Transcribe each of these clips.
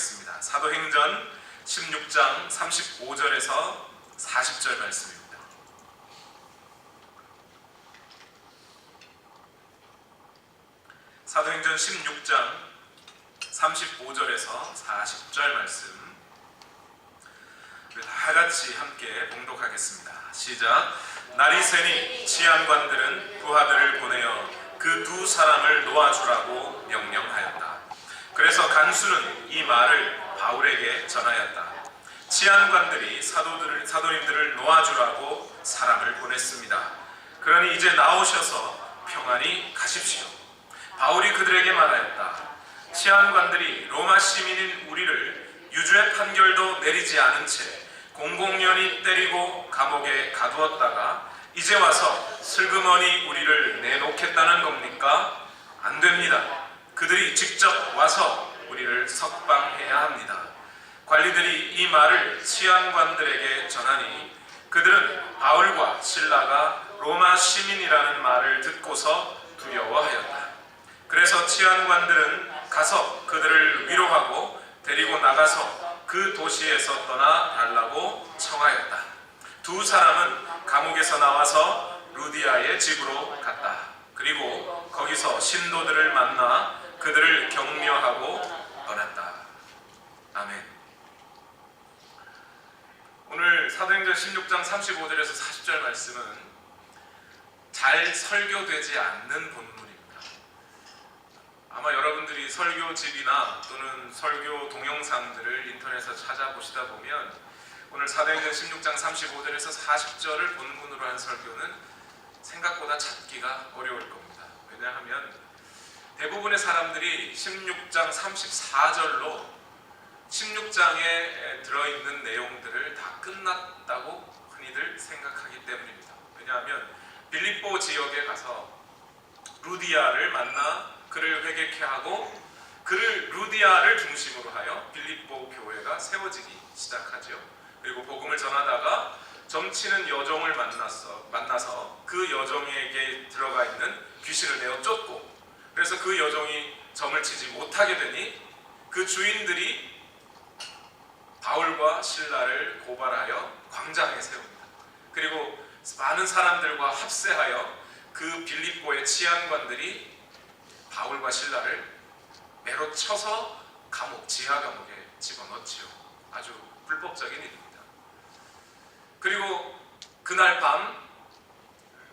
봉독하겠습니다. 사도행전 16장 35절에서 40절 말씀입니다. 사도행전 16장 35절에서 40절 말씀 다 같이 함께 봉독하겠습니다. 시작. 날이 새니 치안관들은 부하들을 보내어 그 두 사람을 놓아주라고 명령하였다. 그래서 간수는 이 말을 바울에게 전하였다. 치안관들이 사도님들을 놓아주라고 사람을 보냈습니다. 그러니 이제 나오셔서 평안히 가십시오. 바울이 그들에게 말하였다. 치안관들이 로마 시민인 우리를 유죄 판결도 내리지 않은 채 공공연히 때리고 감옥에 가두었다가 이제 와서 슬그머니 우리를 내놓겠다는 겁니까? 안 됩니다. 그들이 직접 와서 우리를 석방해야 합니다. 관리들이 이 말을 치안관들에게 전하니 그들은 바울과 실라가 로마 시민이라는 말을 듣고서 두려워하였다. 그래서 치안관들은 가서 그들을 위로하고 데리고 나가서 그 도시에서 떠나 달라고 청하였다. 두 사람은 감옥에서 나와서 루디아의 집으로 갔다. 그리고 거기서 신도들을 만나 그들을 격려하고 떠났다. 아멘. 오늘 사도행전 16장 35절에서 40절 말씀은 잘 설교되지 않는 본문입니다. 아마 여러분들이 설교집이나 또는 설교 동영상들을 인터넷에서 찾아보시다 보면 오늘 사도행전 16장 35절에서 40절을 본문으로 한 설교는 생각보다 찾기가 어려울 겁니다. 왜냐하면 대부분의 사람들이 16장 34절로 16장에 들어있는 내용들을 다 끝났다고 흔히들 생각하기 때문입니다. 왜냐하면 빌립보 지역에 가서 루디아를 만나 그를 회개케 하고 그를 루디아를 중심으로 하여 빌립보 교회가 세워지기 시작하죠. 그리고 복음을 전하다가 점치는 여종을 만나서 그 여종에게 들어가 있는 귀신을 내어 쫓고 그래서 그 여종이 점을 치지 못하게 되니 그 주인들이 바울과 실라를 고발하여 광장에 세웁니다. 그리고 많은 사람들과 합세하여 그 빌립보의 치안관들이 바울과 실라를 매로 쳐서 지하 감옥에 집어넣지요. 아주 불법적인 일입니다. 그리고 그날 밤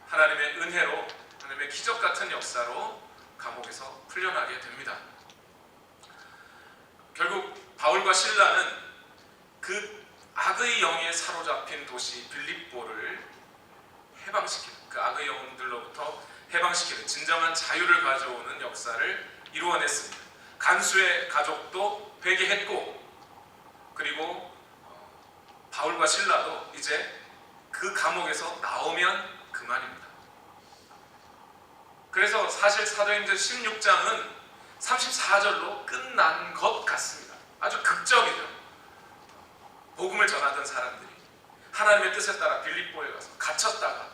하나님의 은혜로 하나님의 기적 같은 역사로 감옥에서 풀려나게 됩니다. 결국 바울과 실라는 그 악의 영에 사로잡힌 도시 빌립보를 해방시키는, 그 악의 영들로부터 해방시키는 진정한 자유를 가져오는 역사를 이루어냈습니다. 간수의 가족도 회개했고 그리고 바울과 실라도 이제 그 감옥에서 나오면 그만입니다. 그래서 사실 사도행전 16장은 34절로 끝난 것 같습니다. 아주 극적이죠. 복음을 전하던 사람들이 하나님의 뜻에 따라 빌립보에 가서 갇혔다가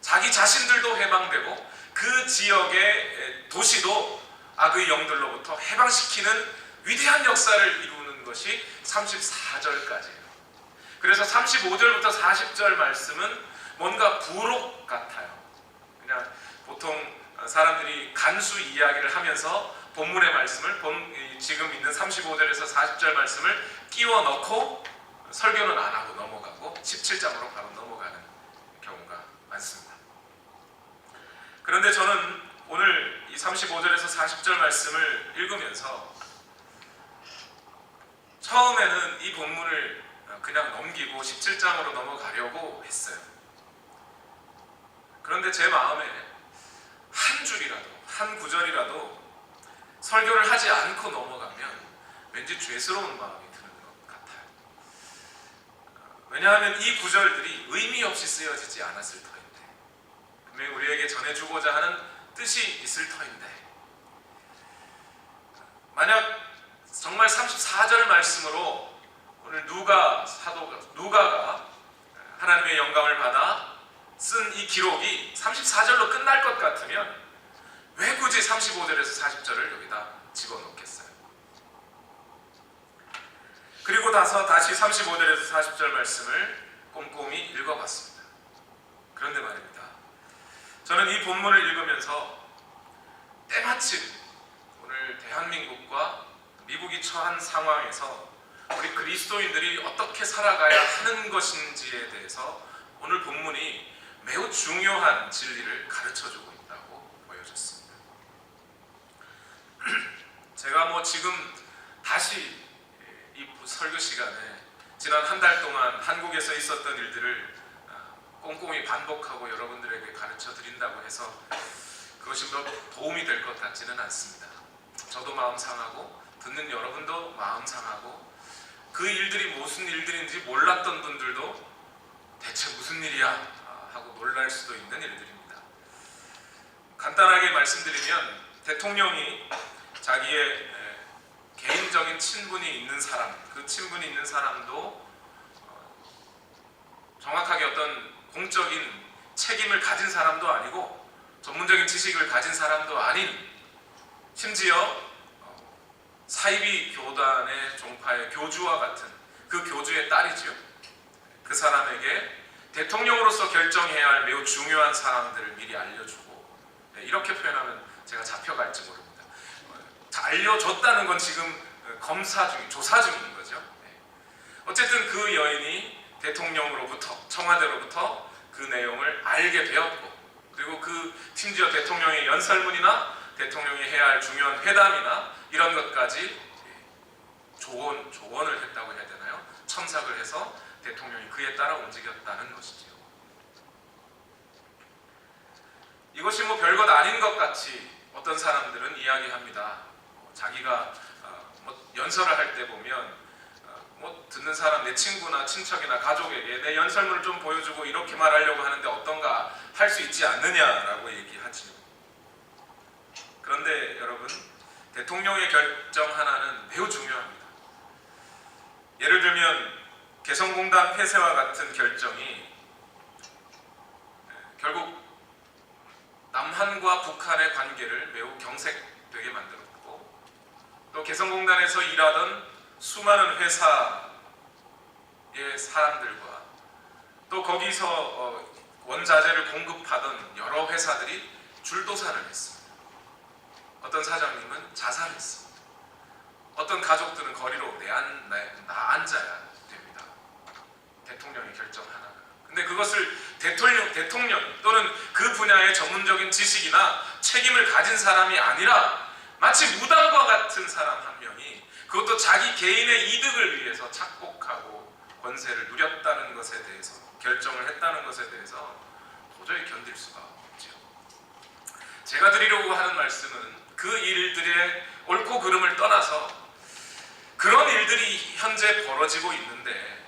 자기 자신들도 해방되고 그 지역의 도시도 악의 영들로부터 해방시키는 위대한 역사를 이루는 것이 34절까지예요. 그래서 35절부터 40절 말씀은 뭔가 부록 같아요. 그냥 보통 사람들이 간수 이야기를 하면서 본문의 말씀을 지금 있는 35절에서 40절 말씀을 끼워 넣고 설교는 안 하고 넘어가고 17장으로 바로 넘어가는 경우가 많습니다. 그런데 저는 오늘 이 35절에서 40절 말씀을 읽으면서 처음에는 이 본문을 그냥 넘기고 17장으로 넘어가려고 했어요. 그런데 제 마음에 한 줄이라도, 한 구절이라도 설교를 하지 않고 넘어가면 왠지 죄스러운 마음이 드는 것 같아요. 왜냐하면 이 구절들이 의미 없이 쓰여지지 않았을 터인데 분명히 우리에게 전해주고자 하는 뜻이 있을 터인데 만약 정말 34절 말씀으로 오늘 누가가 하나님의 영감을 받아 쓴 이 기록이 34절로 끝날 것 같으면 왜 굳이 35절에서 40절을 여기다 집어넣겠어요? 그리고 다시 35절에서 40절 말씀을 꼼꼼히 읽어봤습니다. 그런데 말입니다, 저는 이 본문을 읽으면서 때마침 오늘 대한민국과 미국이 처한 상황에서 우리 그리스도인들이 어떻게 살아가야 하는 것인지에 대해서 오늘 본문이 매우 중요한 진리를 가르쳐주고 있다고 보여졌습니다. 제가 지금 다시 이 설교 시간에 지난 한 달 동안 한국에서 있었던 일들을 꼼꼼히 반복하고 여러분들에게 가르쳐 드린다고 해서 그것이 도움이 될 것 같지는 않습니다. 저도 마음 상하고 듣는 여러분도 마음 상하고 그 일들이 무슨 일들인지 몰랐던 분들도 대체 무슨 일이야 하고 놀랄 수도 있는 일들입니다. 간단하게 말씀드리면 대통령이 자기의 개인적인 친분이 있는 사람, 그 친분이 있는 사람도 정확하게 어떤 공적인 책임을 가진 사람도 아니고 전문적인 지식을 가진 사람도 아닌, 심지어 사이비 교단의 종파의 교주와 같은 그 교주의 딸이죠. 그 사람에게 대통령으로서 결정해야 할 매우 중요한 사항들을 미리 알려주고, 이렇게 표현하면 제가 잡혀갈지 모릅니다. 알려줬다는 건 지금 검사 중인, 조사 중인 거죠. 어쨌든 그 여인이 대통령으로부터, 청와대로부터 그 내용을 알게 되었고, 그리고 심지어 대통령의 연설문이나 대통령이 해야 할 중요한 회담이나 이런 것까지 조언을 했다고 해야 되나요? 첨삭을 해서 대통령이 그에 따라 움직였다는 것이죠. 이것이 별것 아닌 것 같이 어떤 사람들은 이야기합니다. 자기가 연설을 할 때 보면 듣는 사람, 내 친구나 친척이나 가족에게 내 연설문을 좀 보여주고 이렇게 말하려고 하는데 어떤가 할 수 있지 않느냐라고 얘기하지요. 그런데 여러분, 대통령의 결정 하나는 매우 중요합니다. 예를 들면 개성공단 폐쇄와 같은 결정이 결국 남한과 북한의 관계를 매우 경색되게 만들었고, 또 개성공단에서 일하던 수많은 회사의 사람들과 또 거기서 원자재를 공급하던 여러 회사들이 줄도산을 했습니다. 어떤 사장님은 자살했습니다. 어떤 가족들은 거리로 나앉아야 됩니다. 대통령의 결정 하나가. 근데 그것을 대통령 또는 그 분야의 전문적인 지식이나 책임을 가진 사람이 아니라 마치 무당과 같은 사람 한 명이, 그것도 자기 개인의 이득을 위해서 착복하고 권세를 누렸다는 것에 대해서, 결정을 했다는 것에 대해서 도저히 견딜 수가 없죠. 제가 드리려고 하는 말씀은 그 일들의 옳고 그름을 떠나서 그런 일들이 현재 벌어지고 있는데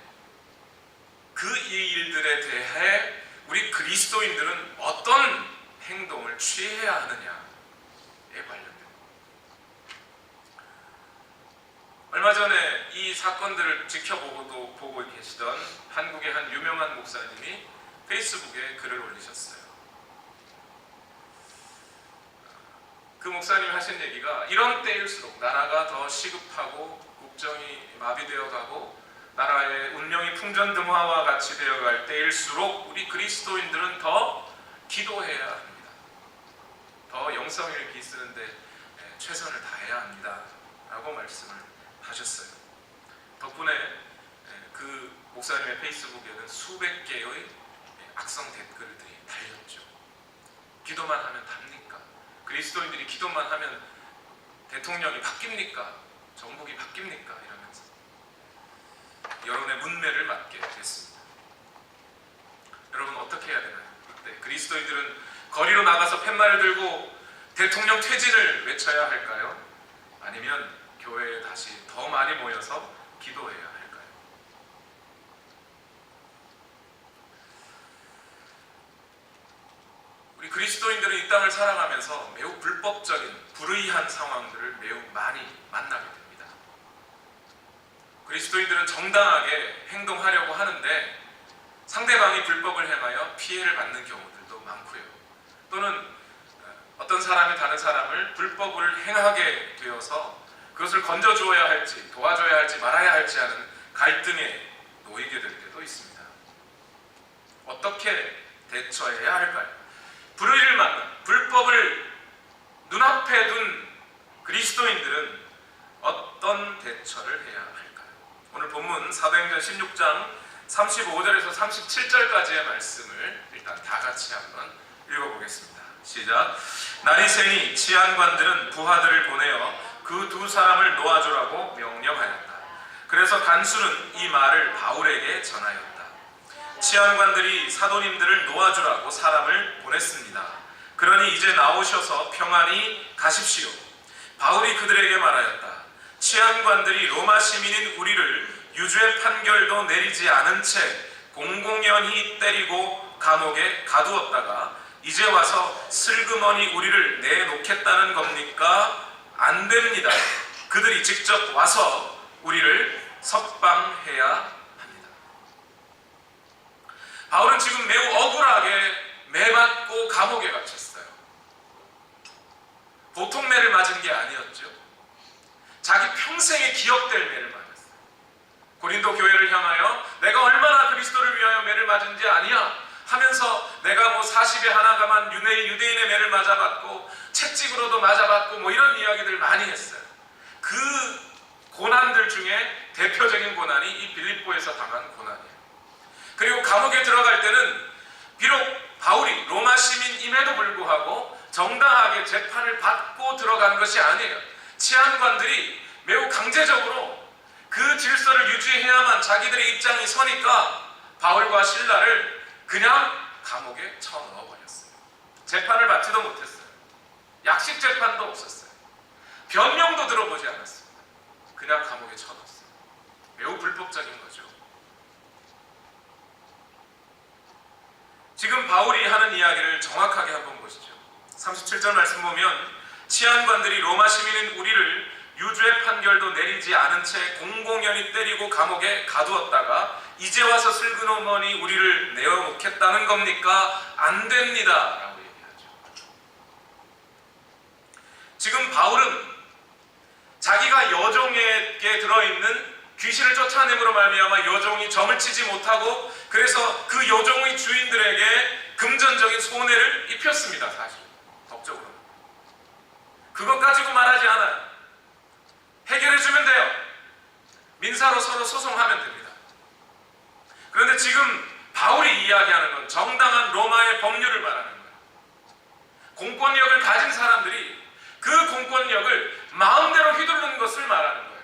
그 일들에 대해 우리 그리스도인들은 어떤 행동을 취해야 하느냐에 관련됩니다. 얼마 전에 이 사건들을 보고 계시던 한국의 한 유명한 목사님이 페이스북에 글을 올리셨어요. 그 목사님이 하신 얘기가, 이런 때일수록 나라가 더 시급하고 국정이 마비되어 가고 나라의 운명이 풍전등화와 같이 되어갈 때일수록 우리 그리스도인들은 더 기도해야 합니다. 더 영성을 기쓰는데 최선을 다해야 합니다 라고 말씀을 하셨어요. 덕분에 그 목사님의 페이스북에는 수백 개의 악성 댓글들이 달렸죠. 기도만 하면 답니까? 그리스도인들이 기도만 하면 대통령이 바뀝니까? 정국이 바뀝니까? 이러면서 여론의 문매를 맞게 됐습니다. 여러분, 어떻게 해야 되나요? 그때 그리스도인들은 거리로 나가서 팻말을 들고 대통령 퇴진을 외쳐야 할까요? 아니면 교회에 다시 더 많이 모여서 기도해야 할까요? 우리 그리스도인들은 이 땅을 살아가면서 매우 불법적인, 불의한 상황들을 매우 많이 만나게 됩니다. 그리스도인들은 정당하게 행동하려고 하는데 상대방이 불법을 행하여 피해를 받는 경우들도 많고요. 또는 어떤 사람이 다른 사람을 불법을 행하게 되어서 그것을 건져주어야 할지 도와줘야 할지 말아야 할지 하는 갈등에 놓이게 될 때도 있습니다. 어떻게 대처해야 할까요? 불의를 만나 불법을 눈앞에 둔 그리스도인들은 어떤 대처를 해야 할까요? 오늘 본문 사도행전 16장 35절에서 37절까지의 말씀을 일단 다 같이 한번 읽어보겠습니다. 시작. 날이 새니 치안관들은 부하들을 보내어 그 두 사람을 놓아주라고 명령하였다. 그래서 간수는 이 말을 바울에게 전하였다. 치안관들이 사도님들을 놓아주라고 사람을 보냈습니다. 그러니 이제 나오셔서 평안히 가십시오. 바울이 그들에게 말하였다. 치안관들이 로마 시민인 우리를 유죄 판결도 내리지 않은 채 공공연히 때리고 감옥에 가두었다가 이제 와서 슬그머니 우리를 내놓겠다는 겁니까? 안 됩니다. 그들이 직접 와서 우리를 석방해야 합니다. 바울은 지금 매우 억울하게 매맞고 감옥에 갇혔어요. 보통 매를 맞은 게 아니었죠. 자기 평생에 기억될 매를 맞았어요. 고린도 교회를 향하여 내가 얼마나 그리스도를 위하여 매를 맞은지 아니야 하면서 내가 뭐 40에 하나가만 유대인의 매를 맞아봤고 채찍으로도 맞아봤고 뭐 이런 이야기들 많이 했어요. 그 고난들 중에 대표적인 고난이 이 빌립보에서 당한 고난이에요. 그리고 감옥에 들어갈 때는 비록 바울이 로마 시민임에도 불구하고 정당하게 재판을 받고 들어간 것이 아니에요. 치안관들이 매우 강제적으로 그 질서를 유지해야만 자기들의 입장이 서니까 바울과 실라를 그냥 감옥에 쳐넣어버렸어요. 재판을 받지도 못했어요. 약식 재판도 없었어요. 변명도 들어보지 않았습니다. 그냥 감옥에 쳐넣었어요. 매우 불법적인 거죠. 지금 바울이 하는 이야기를 정확하게 한번 보시죠. 37절 말씀 보면 치안관들이 로마 시민인 우리를 유죄 판결도 내리지 않은 채 공공연히 때리고 감옥에 가두었다가 이제 와서 슬그머니 우리를 내어놓겠다는 겁니까? 안 됩니다 라고 얘기하죠. 지금 바울은 자기가 여종에게 들어있는 귀신을 쫓아냄으로 말미암아 여종이 점을 치지 못하고 그래서 그 여종의 주인들에게 금전적인 손해를 입혔습니다. 사실 법적으로 그것 가지고 말하지 않아요. 해결해주면 돼요. 민사로 서로 소송하면 됩니다. 그런데 지금 바울이 이야기하는 건 정당한 로마의 법률을 말하는 거예요. 공권력을 가진 사람들이 그 공권력을 마음대로 휘두르는 것을 말하는 거예요.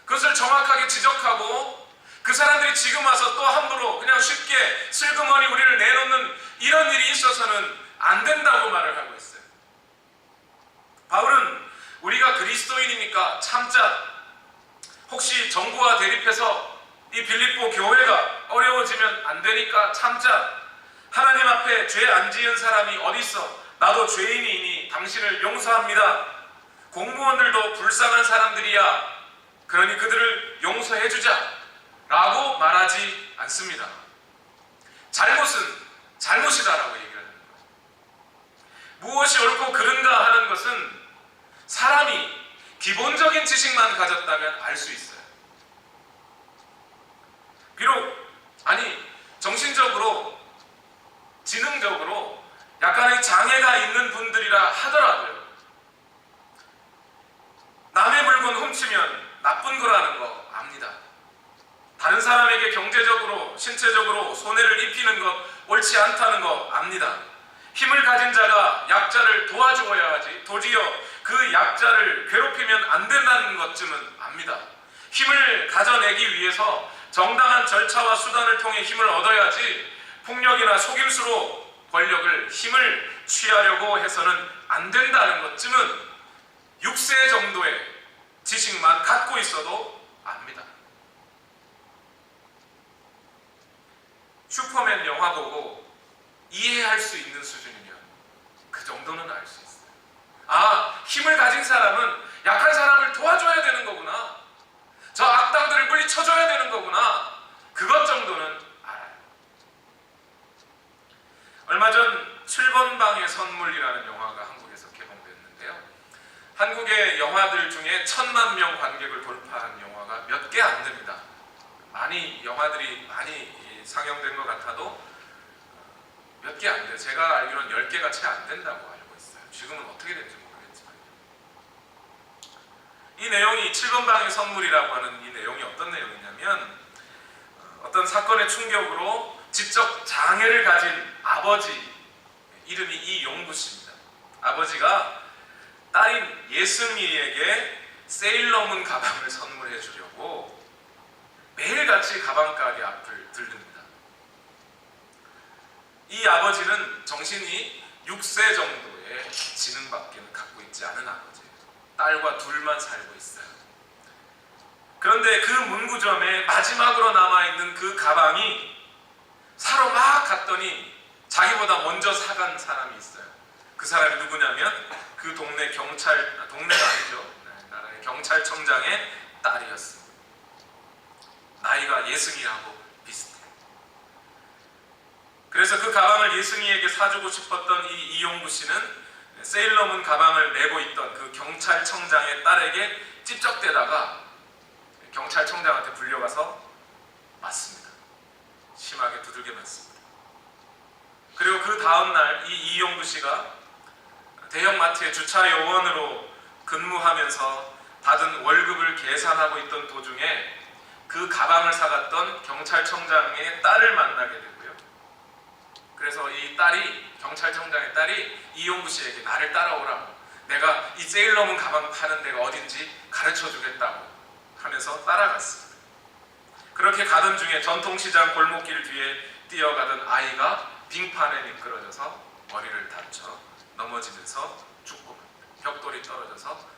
그것을 정확하게 지적하고 그 사람들이 지금 와서 또 함부로 그냥 쉽게 슬그머니 우리를 내놓는 이런 일이 있어서는 안 된다고 말을 하고 있어요. 바울은 우리가 그리스도인이니까 참자. 혹시 정부와 대립해서 이 빌립보 교회가 어려워지면 안 되니까 참자. 하나님 앞에 죄 안 지은 사람이 어디 있어? 나도 죄인이니 당신을 용서합니다. 공무원들도 불쌍한 사람들이야. 그러니 그들을 용서해주자 라고 말하지 않습니다. 잘못은 잘못이다라고 얘기를 하는 거예요. 무엇이 옳고 그른가 하는 것은 사람이 기본적인 지식만 가졌다면 알 수 있어요. 비록 정신적으로 지능적으로 약간의 장애가 있는 분들이라 하더라도요. 남의 물건 훔치면 나쁜 거라는 거 압니다. 다른 사람에게 경제적으로 신체적으로 손해를 입히는 것 옳지 않다는 거 압니다. 힘을 가진 자가 약자를 도와주어야 하지 도리어 그 약자를 괴롭히면 안 된다는 것쯤은 압니다. 힘을 가져내기 위해서 정당한 절차와 수단을 통해 힘을 얻어야지 폭력이나 속임수로 권력을 힘을 취하려고 해서는 안 된다는 것쯤은 6세 정도의 지식만 갖고 있어도 압니다. 슈퍼맨 영화 보고 이해할 수 있는 수준이면 그 정도는 알 수 있어요. 아, 힘을 가진 사람은 약한 사람을 도와줘야 되는 거구나. 저 악당들을 물리쳐줘야 되는 거구나. 그것 정도는 알아요. 얼마 전 7번 방의 선물이라는 영화가 한국에서 개봉됐는데요. 한국의 영화들 중에 1,000만 명 관객을 돌파한 영화가 몇 개 안 됩니다. 영화들이 많이 상영된 것 같아도 몇 개 안 돼요. 제가 알기로는 10개가 채 안 된다고 알고 있어요. 지금은 어떻게 될지 모르겠지만. 이 내용이 7번 방의 선물이라고 하는 이 내용이 어떤 내용이냐면, 어떤 사건의 충격으로 지적 장애를 가진 아버지, 이름이 이용구 씨입니다. 아버지가 딸인 예승이에게 세일러문 가방을 선물해 주려고 매일같이 가방 가게 앞을 들릅니다. 이 아버지는 정신이 6세 정도의 지능밖에 갖고 있지 않은 아버지예요. 딸과 둘만 살고 있어요. 그런데 그 문구점에 마지막으로 남아있는 그 가방이 사러 막 갔더니 자기보다 먼저 사간 사람이 있어요. 그 사람이 누구냐면 그 동네 동네가 아니죠. 나라의 경찰청장의 딸이었습니다. 나이가 예승이하고 비슷해요. 그래서 그 가방을 예승이에게 사주고 싶었던 이 이용구 씨는 세일러문 가방을 메고 있던 그 경찰청장의 딸에게 찝적대다가 경찰청장한테 불려가서 맞습니다. 심하게 두들겨 맞습니다. 그리고 그 다음날 이 이용구 씨가 대형마트의 주차 요원으로 근무하면서 받은 월급을 계산하고 있던 도중에 그 가방을 사갔던 경찰청장의 딸을 만나게 되고요. 그래서 이 경찰청장의 딸이 이용구 씨에게 나를 따라오라고, 내가 이 세일러문 가방 파는 데가 어딘지 가르쳐 주겠다고 하면서 따라갔습니다. 그렇게 가던 중에 전통시장 골목길 뒤에 뛰어가던 아이가 빙판에 미끄러져서 머리를 다쳐 넘어지면서 죽고 맙니다. 벽돌이 떨어져서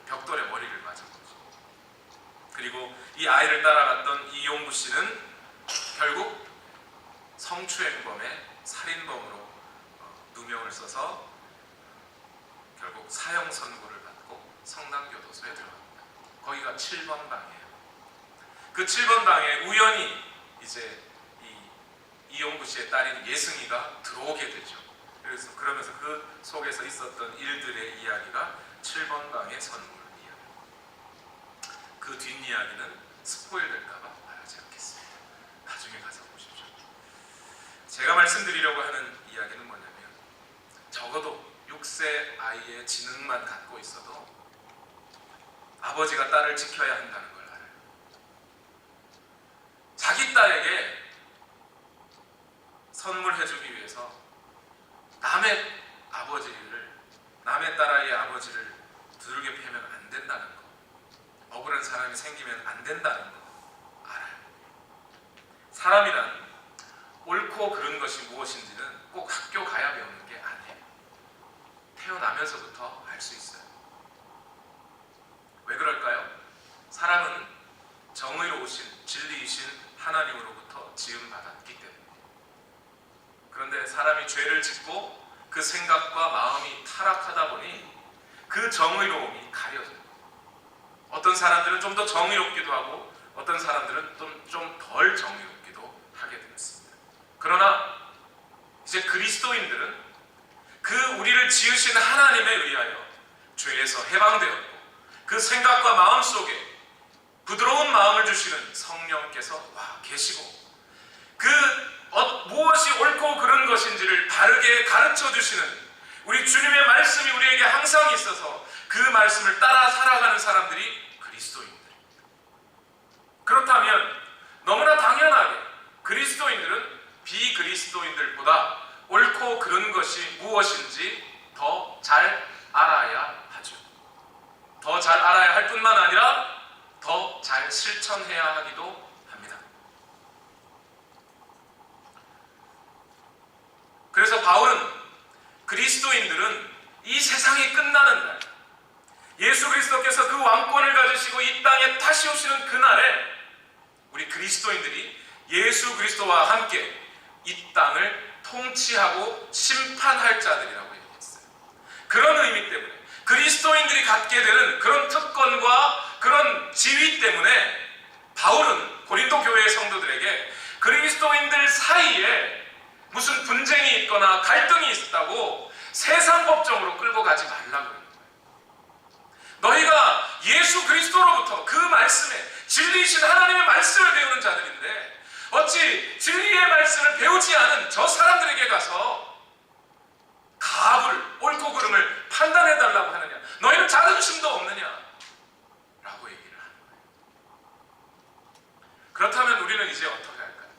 벽돌에 머리를 맞은 거죠. 그리고 이 아이를 따라갔던 이용구 씨는 결국 성추행범의 살인범으로 누명을 써서 결국 사형 선고를 받고 성남교도소에 들어갑니다. 거기가 7번 방이에요. 그 7번 방에 우연히 이제 이용구 씨의 딸인 예승이가 들어오게 되죠. 그러면서 그 속에서 있었던 일들의 이야기가 7번 방의 선물 이야기. 그 뒷이야기는 스포일 될까봐 말하지 않겠습니다. 나중에 가서 보십시오. 제가 말씀드리려고 하는 이야기는 뭐냐면, 적어도 6세 아이의 지능만 갖고 있어도 아버지가 딸을 지켜야 한다는 걸 알아요. 자기 딸에게 선물해주기 위해서 남의 딸아이의 아버지를 두들겨 패면 안 된다는 거, 억울한 사람이 생기면 안 된다는 거 알아요. 사람이란 옳고 그른 것이 무엇인지는 꼭 학교 가야 배우는 게 아니에요. 태어나면서부터 알 수 있어요. 왜 그럴까요? 사람은 정의로우신 진리이신 하나님으로부터 지음받았기 때문에. 그런데 사람이 죄를 짓고 그 생각과 마음이 타락하다 보니 그 정의로움이 가려져요. 어떤 사람들은 좀 더 정의롭기도 하고 어떤 사람들은 좀 덜 정의롭기도 하게 되었습니다. 그러나 이제 그리스도인들은 그 우리를 지으신 하나님에 의하여 죄에서 해방되었고, 그 생각과 마음 속에 부드러운 마음을 주시는 성령께서 와 계시고, 무엇이 옳고 그른 것인지를 바르게 가르쳐 주시는 우리 주님의 말씀이 우리에게 항상 있어서 그 말씀을 따라 살아가는 사람들이 그리스도인들입니다. 그렇다면 너무나 당연하게 그리스도인들은 비그리스도인들보다 옳고 그른 것이 무엇인지 더 잘 알아야 하죠. 더 잘 알아야 할 뿐만 아니라 더 잘 실천해야 하기도 합니다. 그래서 바울은 그리스도인들은 이 세상이 끝나는 날, 예수 그리스도께서 그 왕권을 가지시고 이 땅에 다시 오시는 그날에 우리 그리스도인들이 예수 그리스도와 함께 이 땅을 통치하고 심판할 자들이라고 얘기했어요. 그런 의미 때문에 그리스도인들이 갖게 되는 그런 특권과 그런 지위 때문에 바울은 고린도 교회의 성도들에게 그리스도인들 사이에 무슨 분쟁이 있거나 갈등이 있다고 세상 법정으로 끌고 가지 말라고 해요. 너희가 예수 그리스도로부터 그 말씀에 진리이신 하나님의 말씀을 배우는 자들인데 어찌 진리의 말씀을 배우지 않은 저 사람들에게 가서 가압을 옳고 그름을 판단해달라고 하느냐? 너희는 자존심도 없느냐? 라고 얘기를 하는 거예요. 그렇다면 우리는 이제 어떻게 할까요?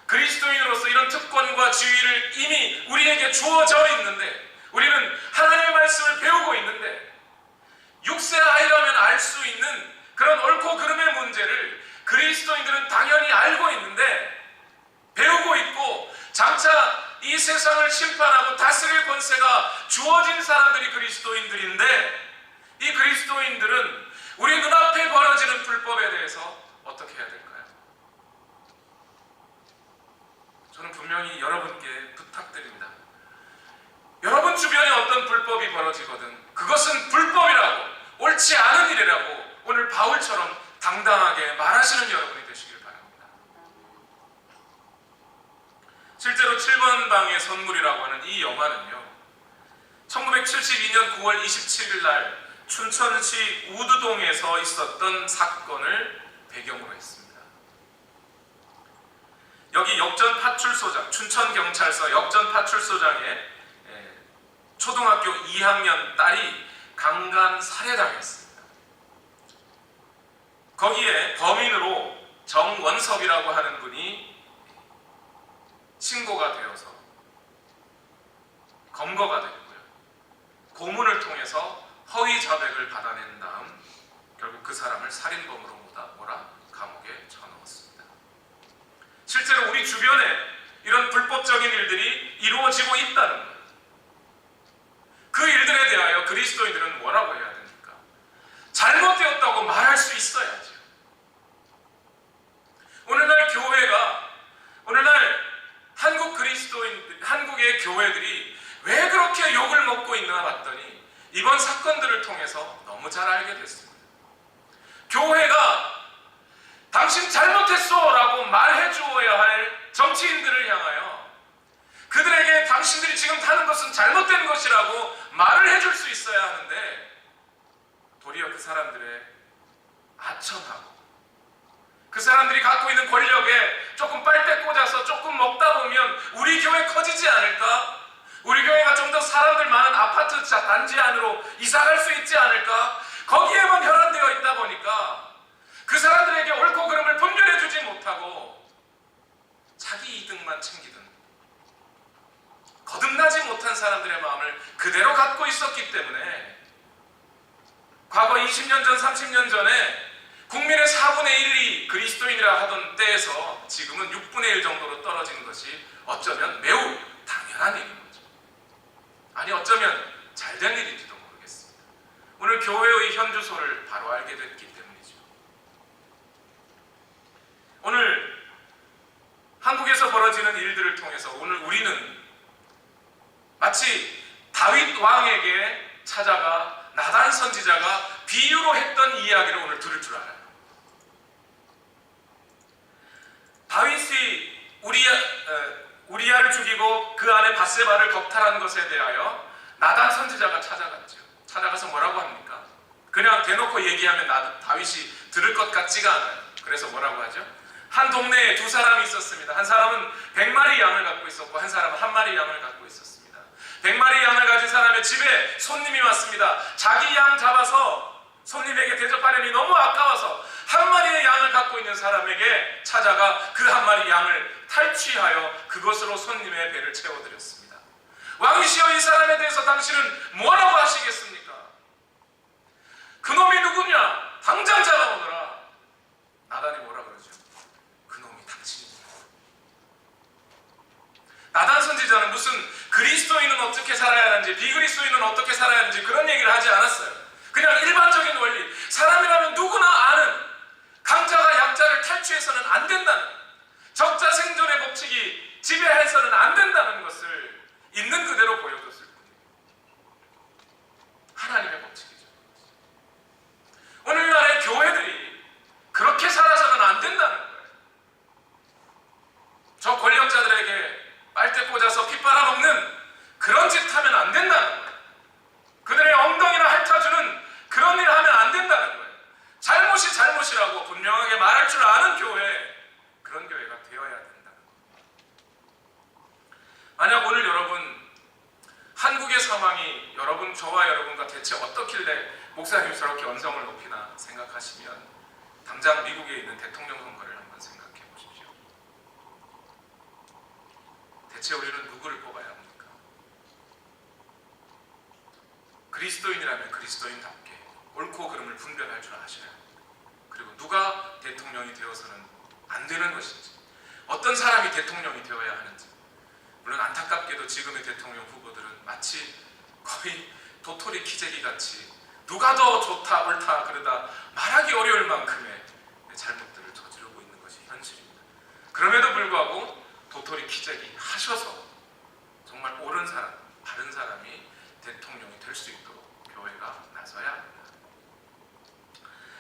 그리스도인으로서 이런 특권과 지위를 이미 우리에게 주어져 있는데 우리는 하나님의 말씀을 배우고 있는데 육세 아이라면 알 수 있는 그런 옳고 그름의 문제를 그리스도인들은 당연히 알고 있는데 배우고 있고 장차 이 세상을 심판하고 다스릴 권세가 주어진 사람들이 그리스도인들인데 이 그리스도인들은 우리 눈앞에 벌어지는 불법에 대해서 어떻게 해야 될까요? 저는 분명히 여러분께 부탁드립니다. 여러분 주변에 어떤 불법이 벌어지거든 그것은 불법이라고 옳지 않은 일이라고 오늘 바울처럼 당당하게 말하시는 여러분이 되시길 바랍니다. 실제로 7번 방의 선물이라고 하는 이 영화는요 1972년 9월 27일 날 춘천시 우두동에서 있었던 사건을 배경으로 했습니다. 여기 역전파출소장 춘천경찰서 역전파출소장의 초등학교 2학년 딸이 강간 살해당했습니다. 거기에 범인으로 정원섭이라고 하는 분이 신고가 되어서 검거가 됐고요. 고문을 통해서 허위 자백을 받아낸 다음 결국 그 사람을 살인범으로 몰아 감옥에 쳐넣었습니다. 실제로 우리 주변에 이런 불법적인 일들이 이루어지고 있다는 거예요. 그 일들에 대하여 그리스도인들은 뭐라고 해야 됩니까? 잘못되었다고 말할 수 있어야죠. 오늘날 교회가 오늘날 한국의 교회들이 왜 그렇게 욕을 먹고 있나 봤더니 이번 사건들을 통해서 너무 잘 알게 됐습니다. 교회가 당신 잘못했어 라고 말해주어야 할 정치인들을 향하여 그들에게 당신들이 지금 하는 것은 잘못된 것이라고 말을 해줄 수 있어야 하는데 도리어 그 사람들의 아첨하고 그 사람들이 갖고 있는 권력에 조금 빨대 꽂아서 조금 먹다 보면 우리 교회 커지지 않을까? 우리 교회가 좀 더 사람들 많은 아파트 단지 안으로 이사갈 수 있지 않을까? 거기에만 혈안되어 있다 보니까 그 사람들에게 옳고 그름을 분별해주지 못하고 자기 이득만 챙기든 거듭나지 못한 사람들의 마음을 그대로 갖고 있었기 때문에 과거 20년 전, 30년 전에 국민의 4분의 1이 그리스도인이라 하던 때에서 지금은 6분의 1 정도로 떨어진 것이 어쩌면 매우 당연한 일인 거죠. 아니 어쩌면 잘된 일인지도 모르겠습니다. 오늘 교회의 현주소를 바로 알게 됐기 때문이죠. 오늘 한국에서 벌어지는 일들을 통해서 오늘 우리는 마치 다윗 왕에게 찾아가 나단 선지자가 비유로 했던 이야기를 오늘 들을 줄 알아요. 다윗이 우리야를 죽이고 그 안에 밧세바를 겁탈한 것에 대하여 나단 선지자가 찾아갔죠. 찾아가서 뭐라고 합니까? 그냥 대놓고 얘기하면 다윗이 들을 것 같지가 않아요. 그래서 뭐라고 하죠? 한 동네에 두 사람이 있었습니다. 한 사람은 100마리 양을 갖고 있었고 한 사람은 1마리 양을 갖고 있었습니다. 100마리 양을 가진 사람의 집에 손님이 왔습니다. 자기 양 잡아서 손님에게 대접하려니 너무 아까워서 1마리의 양을 갖고 있는 사람에게 찾아가 그 1마리 양을 탈취하여 그것으로 손님의 배를 채워드렸습니다. 왕이시여 이 사람에 대해서 당신은 뭐라고 하시겠습니까? 그놈이 누구냐? 당장 잡아오너라. 나단이 뭐라 그러죠? 그놈이 당신이냐. 나단 선지자는 무슨 그리스도인은 어떻게 살아야 하는지 비그리스도인은 어떻게 살아야 하는지 그런 얘기를 하지 않았어요. 그냥 일반적인 원리, 사람이라면 누구나 아는 강자가 약자를 탈취해서는 안 된다는, 적자 생존의 법칙이 지배해서는 안 된다는 것을 있는 그대로 보여줬을 뿐이에요. 하나님의 법칙이죠. 오늘날의 교회들이 그렇게 살아서는 안 된다는 거예요. 저 권력자들에게 빨대 꽂아서 피 빨아먹는 그런 짓 하면 안 된다는 거예요. 그들의 엉덩이나 핥아주는 그런 일 하면 안 된다는 거예요. 대체 어떻길래 목사님 저렇게 언성을 높이나 생각하시면 당장 미국에 있는 대통령 선거를 한번 생각해 보십시오. 대체 우리는 누구를 뽑아야 합니까? 그리스도인이라면 그리스도인답게 옳고 그름을 분별할 줄 아셔야 합니다. 그리고 누가 대통령이 되어서는 안 되는 것인지, 어떤 사람이 대통령이 되어야 하는지. 물론 안타깝게도 지금의 대통령 후보들은 마치 거의 도토리 키재기 같이 누가 더 좋다 옳다 그러다 말하기 어려울 만큼의 잘못들을 저지르고 있는 것이 현실입니다. 그럼에도 불구하고 도토리 키재기 하셔서 정말 옳은 사람, 바른 사람이 대통령이 될 수 있도록 교회가 나서야 합니다.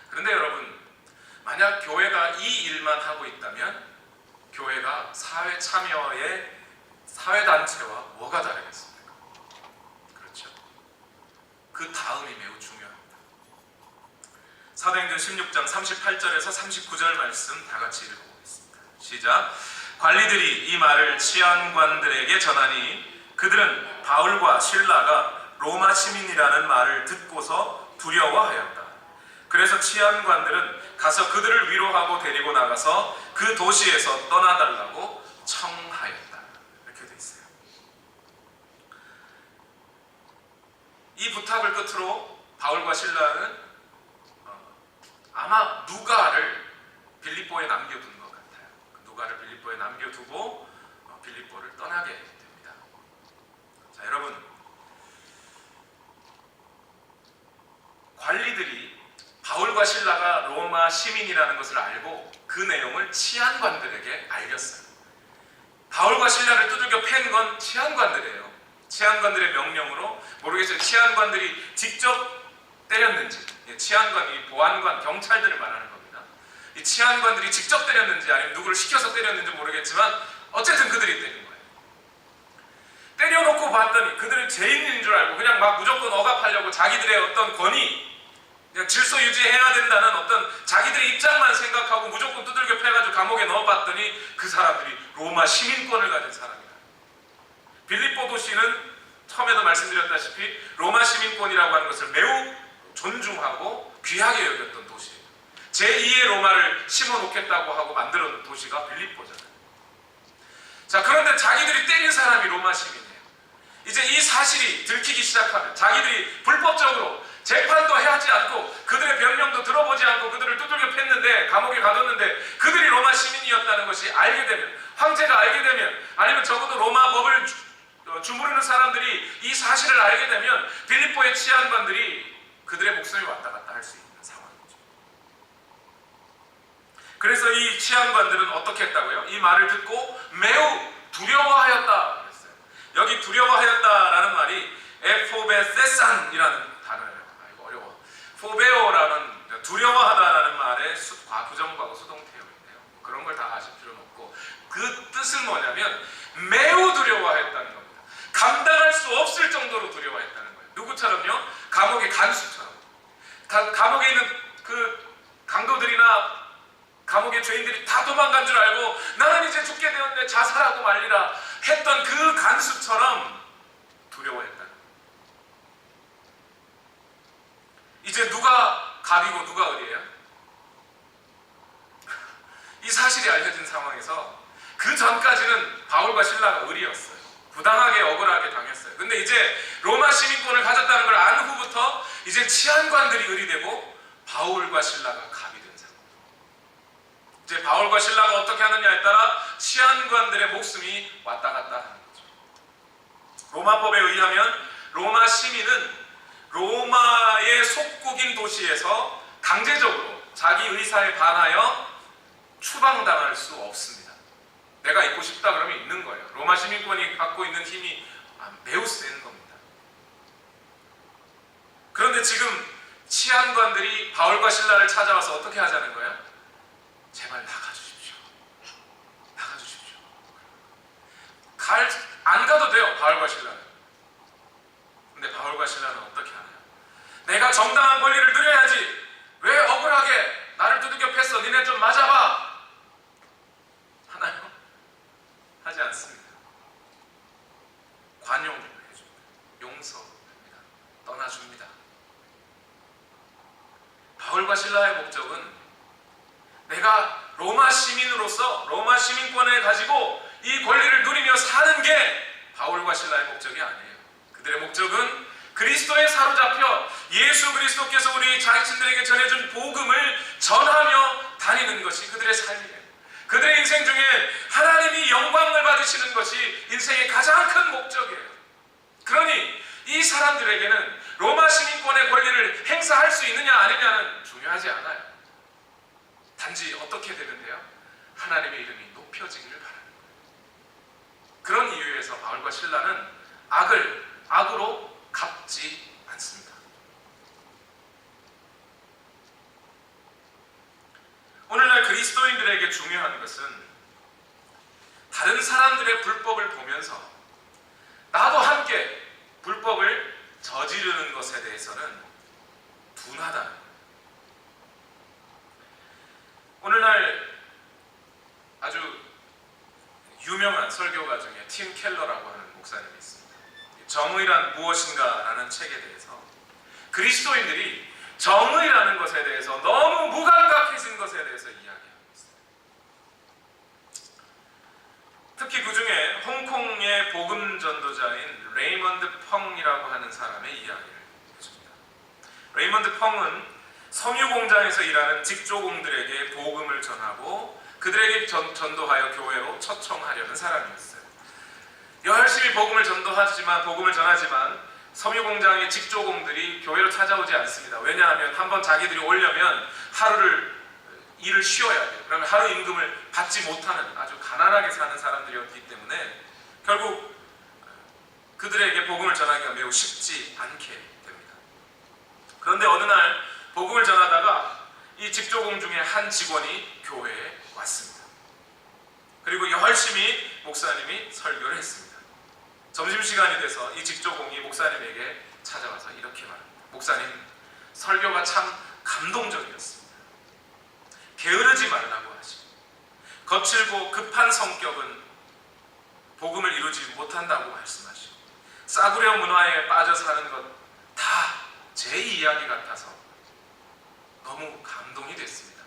그런데 여러분, 만약 교회가 이 일만 하고 있다면 교회가 사회 참여의 사회단체와 뭐가 다르겠습니까? 그렇죠. 그 다음이 매우 중요합니다. 사도행전 16장 38절에서 39절 말씀 다 같이 읽어보겠습니다. 시작. 관리들이 이 말을 치안관들에게 전하니 그들은 바울과 실라가 로마 시민이라는 말을 듣고서 두려워하였다. 그래서 치안관들은 가서 그들을 위로하고 데리고 나가서 그 도시에서 떠나달라고 청하였다. 이렇게 돼 있어요. 이 부탁을 끝으로 바울과 실라는 아마 누가를 빌립보에 남겨둔 것 같아요. 누가를 빌립보에 남겨두고 빌립보를 떠나게 됩니다. 자, 여러분, 관리들이 바울과 실라가 로마 시민이라는 것을 알고 그 내용을 치안관들에게 알렸어요. 바울과 실라를 두들겨 팬 건 치안관들이에요. 치안관들의 명령으로, 모르겠어요. 치안관들이 직접 때렸는지, 치안관이 보안관, 경찰들을 말하는 겁니다. 이 치안관들이 직접 때렸는지 아니면 누구를 시켜서 때렸는지 모르겠지만 어쨌든 그들이 때린 거예요. 때려놓고 봤더니 그들은 죄인인 줄 알고 그냥 막 무조건 억압하려고 자기들의 어떤 권위, 그냥 질서 유지해야 된다는 어떤 자기들의 입장만 생각하고 무조건 두들겨 패가지고 감옥에 넣어봤더니 그 사람들이 로마 시민권을 가진 사람이다. 빌립보 도시는 처음에도 말씀드렸다시피 로마 시민권이라고 하는 것을 매우 존중하고 귀하게 여겼던 도시예요. 제2의 로마를 심어놓겠다고 하고 만들어놓은 도시가 빌립보잖아요. 자, 그런데 자기들이 때린 사람이 로마 시민이에요. 이제 이 사실이 들키기 시작하면 자기들이 불법적으로 재판도 하지 않고 그들의 변명도 들어보지 않고 그들을 두들겨 팼는데 감옥에 가뒀는데 그들이 로마 시민이었다는 것이 알게 되면, 황제가 알게 되면, 아니면 적어도 로마 법을 주무르는 사람들이 이 사실을 알게 되면 빌립보의 치안관들이 그들의 목숨이 왔다 갔다 할 수 있는 상황이죠. 그래서 이 치안관들은 어떻게 했다고요? 이 말을 듣고 매우 두려워하였다 그랬어요. 여기 두려워하였다라는 말이 에포베세산이라는 단어예요. 아이고 어려워. 포베오라는 두려워하다라는 말에 부정과거 수동태형인데요. 그런 걸 다 아실 필요는 없고, 그 뜻은 뭐냐면 매우 두려워했다는 겁니다. 감당할 수 없을 정도로 두려워했다는 거예요. 누구처럼요? 감옥의 간수처럼. 감옥에 있는 그 강도들이나 감옥의 죄인들이 다 도망간 줄 알고 나는 이제 죽게 되었네, 자살하고 말리라 했던 그 간수처럼 두려워했다는 거예요. 이제 누가 갑이고 누가 을이에요? 이 사실이 알려진 상황에서 그 전까지는 바울과 실라가 을이었어요. 부당하게 억울하게 당했어요. 근데 이제 로마 시민권을 가졌다는 걸 안 후부터 이제 치안관들이 을이 되고 바울과 실라가 갑이 된 상황. 이제 바울과 실라가 어떻게 하느냐에 따라 치안관들의 목숨이 왔다 갔다 하는 거죠. 로마법에 의하면 로마 시민은 로마의 속국인 도시에서 강제적으로 자기 의사에 반하여 추방당할 수 없습니다. 내가 있고 싶다 그러면 있는 거예요. 로마 시민권이 갖고 있는 힘이 매우 센 겁니다. 그런데 지금 치안관들이 바울과 실라를 찾아와서 어떻게 하자는 거예요? 제발 나가주십시오. 나가주십시오. 안 가도 돼요, 바울과 실라는. 근데 바울과 신라는 어떻게 하나요? 내가 정당한 권리를 누려야지. 왜 억울하게 나를 두들겨 팼어? 니네 좀 맞아봐. 하나요? 하지 않습니다. 관용을 해줍니다. 용서합니다. 떠나줍니다. 바울과 신라의 목적은 내가 로마 시민으로서 로마 시민권을 가지고 이 권리를 누리며 사는 게 바울과 신라의 목적이 아니에요. 그들의 목적은 그리스도에 사로잡혀 예수 그리스도께서 우리 자신들에게 전해준 복음을 전하며 다니는 것이 그들의 삶이에요. 그들의 인생 중에 하나님이 영광을 받으시는 것이 인생의 가장 큰 목적이에요. 그러니 이 사람들에게는 로마 시민권의 권리를 행사할 수 있느냐 아니냐는 중요하지 않아요. 단지 어떻게 되면 돼요? 하나님의 이름이 높여지기를 바라는 거예요. 그런 이유에서 바울과 신라는 악을 악으로 갚지 않습니다. 오늘날 그리스도인들에게 중요한 것은 다른 사람들의 불법을 보면서 나도 함께 불법을 저지르는 것에 대해서는 둔하다. 오늘날 아주 유명한 설교가 중에 팀 켈러라고 하는 목사님이 있습니다. 정의란 무엇인가 라는 책에 대해서 그리스도인들이 정의라는 것에 대해서 너무 무감각해진 것에 대해서 이야기하고 있습니다. 특히 그 중에 홍콩의 복음 전도자인 레이먼드 펑이라고 하는 사람의 이야기를 해줍니다. 레이먼드 펑은 섬유 공장에서 일하는 직조공들에게 복음을 전하고 그들에게 전도하여 교회로 초청하려는 사람이었어요. 열심히 복음을 전하지만 섬유 공장의 직조공들이 교회로 찾아오지 않습니다. 왜냐하면 한번 자기들이 오려면 하루를 일을 쉬어야 돼요. 그러면 하루 임금을 받지 못하는 아주 가난하게 사는 사람들이었기 때문에 결국 그들에게 복음을 전하기가 매우 쉽지 않게 됩니다. 그런데 어느 날 복음을 전하다가 이 직조공 중에 한 직원이 교회에 왔습니다. 그리고 열심히 목사님이 설교를 했습니다. 점심시간이 돼서 이 직조공이 목사님에게 찾아와서 이렇게 말합니다. 목사님, 설교가 참 감동적이었습니다. 게으르지 말라고 하시고 거칠고 급한 성격은 복음을 이루지 못한다고 말씀하시고 싸구려 문화에 빠져 사는 것 다 제 이야기 같아서 너무 감동이 됐습니다.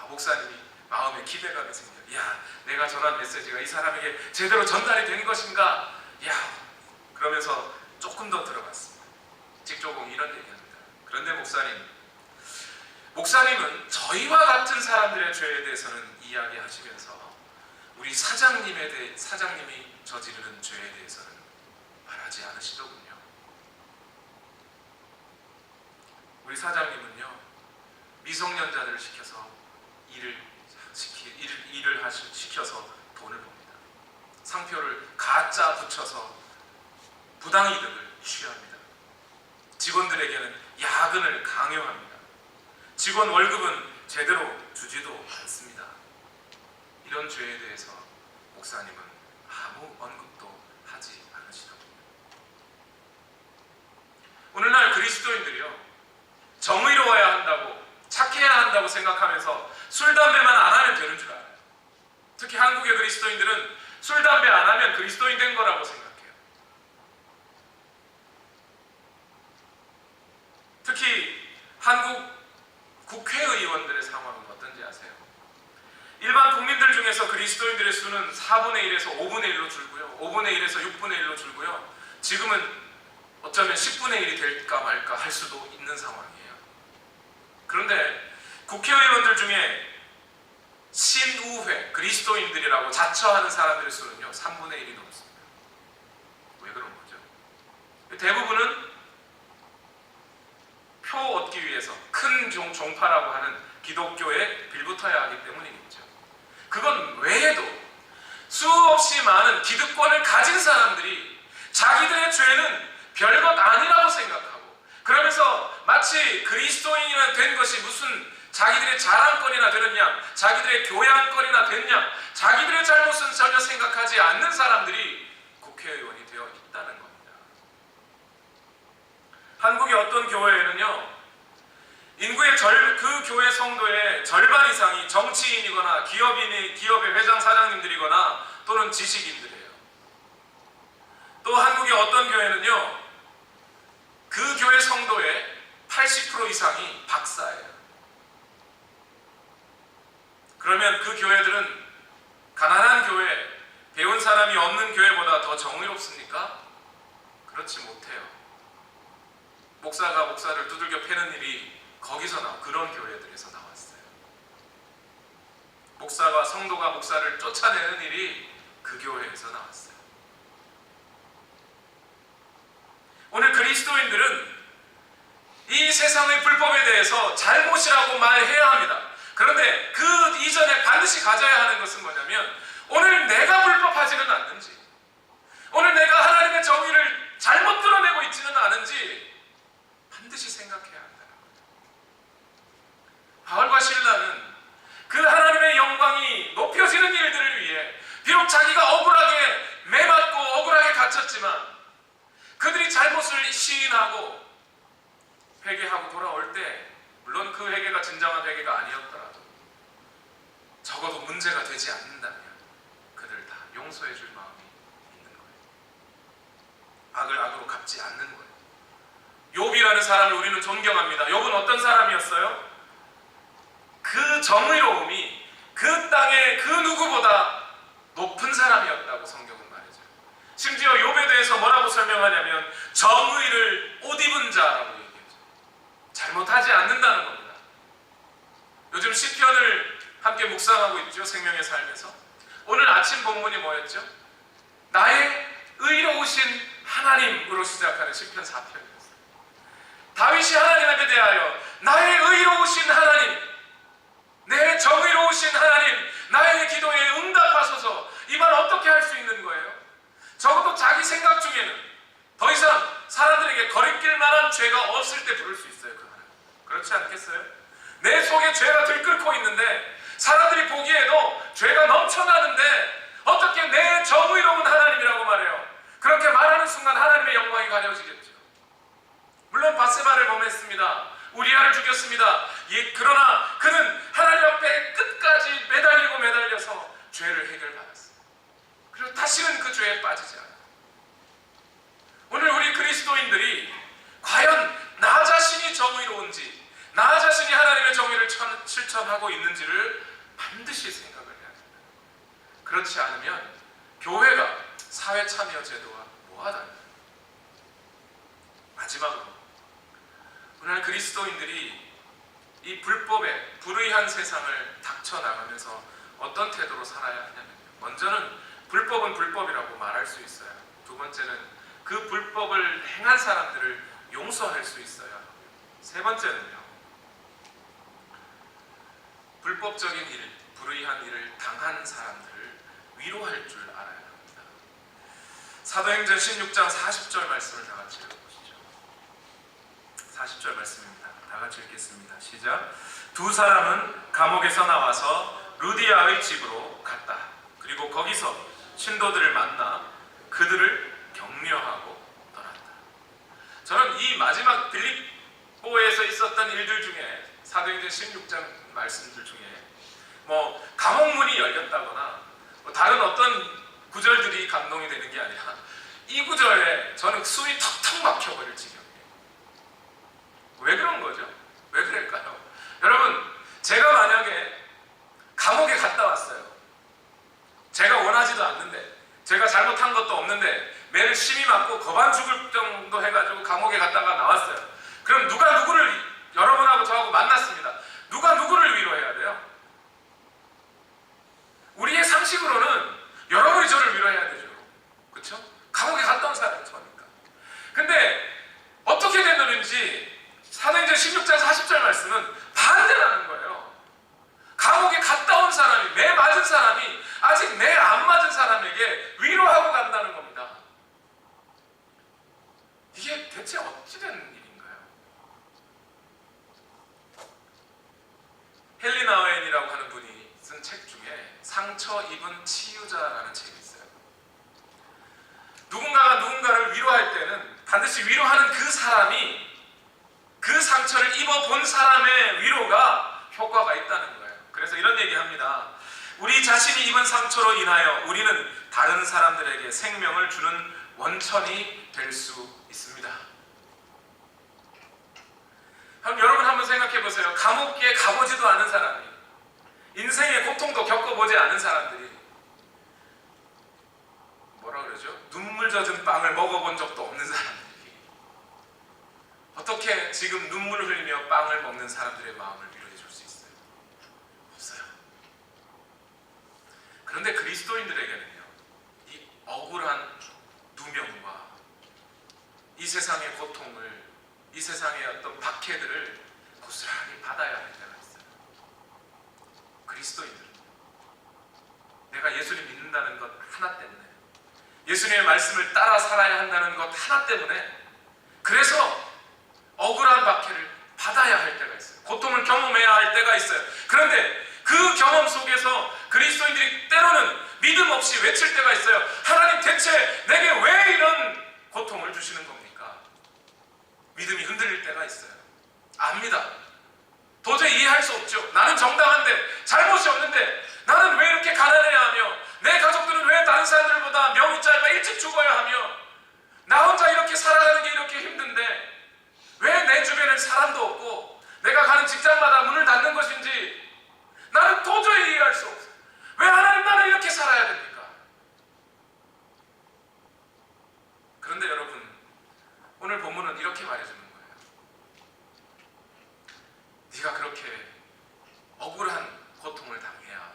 목사님이 마음에 기대감이 생겨요. 야, 내가 전한 메시지가 이 사람에게 제대로 전달이 된 것인가? 야, 그러면서 조금 더 들어봤습니다. 직조공이 이런 얘기합니다. 그런데 목사님은 저희와 같은 사람들의 죄에 대해서는 이야기하시면서 우리 사장님이 저지르는 죄에 대해서는 말하지 않으시더군요. 우리 사장님은요, 미성년자들을 시켜서 일을 시켜서 돈을 법니다. 상표를 가짜 붙여서 부당이득을 취합니다. 직원들에게는 야근을 강요합니다. 직원 월급은 제대로 주지도 않습니다. 이런 죄에 대해서 목사님은 아무 언급도 하지 않으시더군요. 오늘날 그리스도인들이요, 정의로워야 한다고, 착해야 한다고 생각하면서 술, 담배만 안 하면 되는 줄 알아요. 특히 한국의 그리스도인들은 술, 담배 안 하면 그리스도인 된 거라고 생각해요. 특히 한국 국회의원들의 상황은 어떤지 아세요? 일반 국민들 중에서 그리스도인들의 수는 4분의 1에서 5분의 1로 줄고요. 5분의 1에서 6분의 1로 줄고요. 지금은 어쩌면 10분의 1이 될까 말까 할 수도 있는 상황이에요. 그런데 국회의원들 중에 신우회, 그리스도인들이라고 자처하는 사람들의 수는요, 3분의 1이 넘습니다. 왜 그런 거죠? 대부분은 표 얻기 위해서 큰 종파라고 하는 기독교에 빌붙어야 하기 때문이겠죠. 그건 외에도 수없이 많은 기득권을 가진 사람들이 자기들의 죄는 별것 아니라고 생각하고, 그러면서 마치 그리스도인이 된 것이 무슨 자기들의 자랑거리나 되느냐, 자기들의 교양거리나 됐냐, 자기들의 잘못은 전혀 생각하지 않는 사람들이 국회의원이 되어 있다는 겁니다. 한국의 어떤 교회에는요, 인구의 그 교회 성도의 절반 이상이 정치인이거나 기업의 회장 사장님들이거나 또는 지식인들이에요. 또 한국의 어떤 교회는요, 그 교회 성도의 80% 이상이 박사예요. 그러면 그 교회들은 가난한 교회, 배운 사람이 없는 교회보다 더 정의롭습니까? 그렇지 못해요. 목사가 목사를 두들겨 패는 일이 거기서 그런 교회들에서 나왔어요. 목사가 성도가 목사를 쫓아내는 일이 그 교회에서 나왔어요. 오늘 그리스도인들은 이 세상의 불법에 대해서 잘못이라고 말해야 합니다. 그런데 그 이전에 반드시 가져야 하는 것은 뭐냐면, 오늘 내가 불법하지는 않는지, 오늘 내가 하나님의 정의를 잘못 드러내고 있지는 않은지 반드시 생각해야 한다. 바울과 실라는 그 하나님의 영광이 높여지는 일들을 위해 비록 자기가 억울하게 매맞고 억울하게 갇혔지만 그들이 잘못을 시인하고 회개하고 돌아올 때, 물론 그 회개가 진정한 회개가 아니었더라도 적어도 문제가 되지 않는다면 그들 다 용서해 줄 마음이 있는 거예요. 악을 악으로 갚지 않는 거예요. 욥이라는 사람을 우리는 존경합니다. 욥은 어떤 사람이었어요? 그 정의로움이 그 땅의 그 누구보다 높은 사람이었다고 성경은 말해줘요. 심지어 욥에 대해서 뭐라고 설명하냐면 정의를 옷 입은 자라고 얘기해요. 잘못하지 않는다는 겁니다. 요즘 시편을 함께 묵상하고 있죠. 생명의 삶에서. 오늘 아침 본문이 뭐였죠? 나의 의로우신 하나님으로 시작하는 시편 4편이었어요. 다윗이 하나님에 대하여 나의 의로우신 하나님, 내 정의로우신 하나님, 나의 기도에 응답하소서, 이 말 어떻게 할 수 있는 거예요? 적어도 자기 생각 중에는 더 이상 사람들에게 거리낄 만한 죄가 없을 때 부를 수 있어요. 그 하나님. 그렇지 않겠어요? 내 속에 죄가 들끓고 있는데, 사람들이 보기에도 죄가 넘쳐나는데 어떻게 내 정의로운 하나님이라고 말해요? 그렇게 말하는 순간 하나님의 영광이 가려지겠죠. 물론 밧세바를 범했습니다. 우리아를 죽였습니다. 그러나 그는 하나님 앞에 끝까지 매달려서 죄를 해결받았어요. 그리고 다시는 그 죄에 빠지지 않아요. 오늘 우리 그리스도인들이 과연 나 자신이 정의로운지, 나 자신이 하나님의 정의를 실천하고 있는지를 반드시 생각을 해야 됩니다. 그렇지 않으면 교회가 사회참여제도와 뭐하다는 거예요. 마지막으로 오늘 그리스도인들이 이 불법에 불의한 세상을 닥쳐나가면서 어떤 태도로 살아야 하냐면요, 먼저는 불법은 불법이라고 말할 수 있어요. 두 번째는 그 불법을 행한 사람들을 용서할 수 있어야 하고요. 세 번째는요, 불법적인 일, 불의한 일을 당한 사람들을 위로할 줄 알아야 합니다. 사도행전 16장 40절 말씀을 다 같이 읽어보시죠. 40절 말씀입니다. 다 같이 읽겠습니다. 시작. 두 사람은 감옥에서 나와서 루디아의 집으로 갔다. 그리고 거기서 신도들을 만나 그들을 격려하고 떠났다. 저는 이 마지막 빌립보에서 있었던 일들 중에, 사도행전 16장 말씀들 중에 감옥문이 열렸다거나 다른 어떤 구절들이 감동이 되는 게 아니라 이 구절에 저는 숨이 턱턱 막혀버릴 지경이에요. 왜 그런 거죠? 왜 그럴까요? 여러분, 제가 만약에 감옥에 갔다 왔어요. 제가 원하지도 않는데, 제가 잘못한 것도 없는데 매를 심히 맞고 거반 죽을 정도 해가지고 감옥에 갔다가 나왔어요. 그럼 누가 누구를, 여러분하고 저하고 만났습니다. 누가 누구를 위로해야 돼요? 우리의 상식으로는 여러분이 저를 위로해야 되죠. 그렇죠? 감옥에 갔다 온 사람이 저니까. 근데 어떻게 된 일인지 사도행전 16장 40절 말씀은 반대라는 거예요. 감옥에 갔다 온 사람이, 매 맞은 사람이 아직 매 안 맞은 사람에게 위로하고 간다는 겁니다. 이게 대체 어찌 된 일인가요? 헨리 나우엔이라고 하는 분이 쓴 책 중에 상처 입은 치유자라는 책이 있어요. 누군가가 누군가를 위로할 때는 반드시 위로하는 그 사람이 그 상처를 입어본 사람의 위로가 효과가 있다는 거예요. 그래서 이런 얘기합니다. 우리 자신이 입은 상처로 인하여 우리는 다른 사람들에게 생명을 주는 원천이 될 수 있습니다. 여러분 한번 생각해 보세요. 감옥에 가보지도 않은 사람이, 인생의 고통도 겪어보지 않은 사람들이 뭐라 그러죠? 눈물 젖은 빵을 먹어본 적도 없는 사람들이 어떻게 지금 눈물을 흘리며 빵을 먹는 사람들의 마음을 위로해 줄 수 있어요? 없어요. 그런데 그리스도인들에게는요, 이 억울한 누명과 이 세상의 고통을, 이 세상의 어떤 박해들을 고스란히 받아야 할 때가 있어요. 그리스도인들은 내가 예수님 믿는다는 것 하나 때문에, 예수님의 말씀을 따라 살아야 한다는 것 하나 때문에, 그래서 억울한 박해를 받아야 할 때가 있어요. 고통을 경험해야 할 때가 있어요. 그런데 그 경험 속에서 그리스도인들이 때로는 믿음 없이 외칠 때가 있어요. 하나님, 대체 내게 왜 이런 고통을 주시는 겁니까? 믿음이 흔들릴 때가 있어요. 압니다. 도저히 이해할 수 없죠. 나는 정당한데, 잘못이 없는데 나는 왜 이렇게 가난해야 하며, 내 가족들은 왜 다른 사람들보다 명이 짧아 일찍 죽어야 하며, 나 혼자 이렇게 살아가는 게 이렇게 힘든데 왜 내 주변엔 사람도 없고 내가 가는 직장마다 문을 닫는 것인지 나는 도저히 이해할 수 없어요. 왜 하나님, 나는 이렇게 살아야 됩니까? 그런데 여러분, 오늘 본문은 이렇게 말해주는 거예요. 네가 그렇게 억울한 고통을 당해야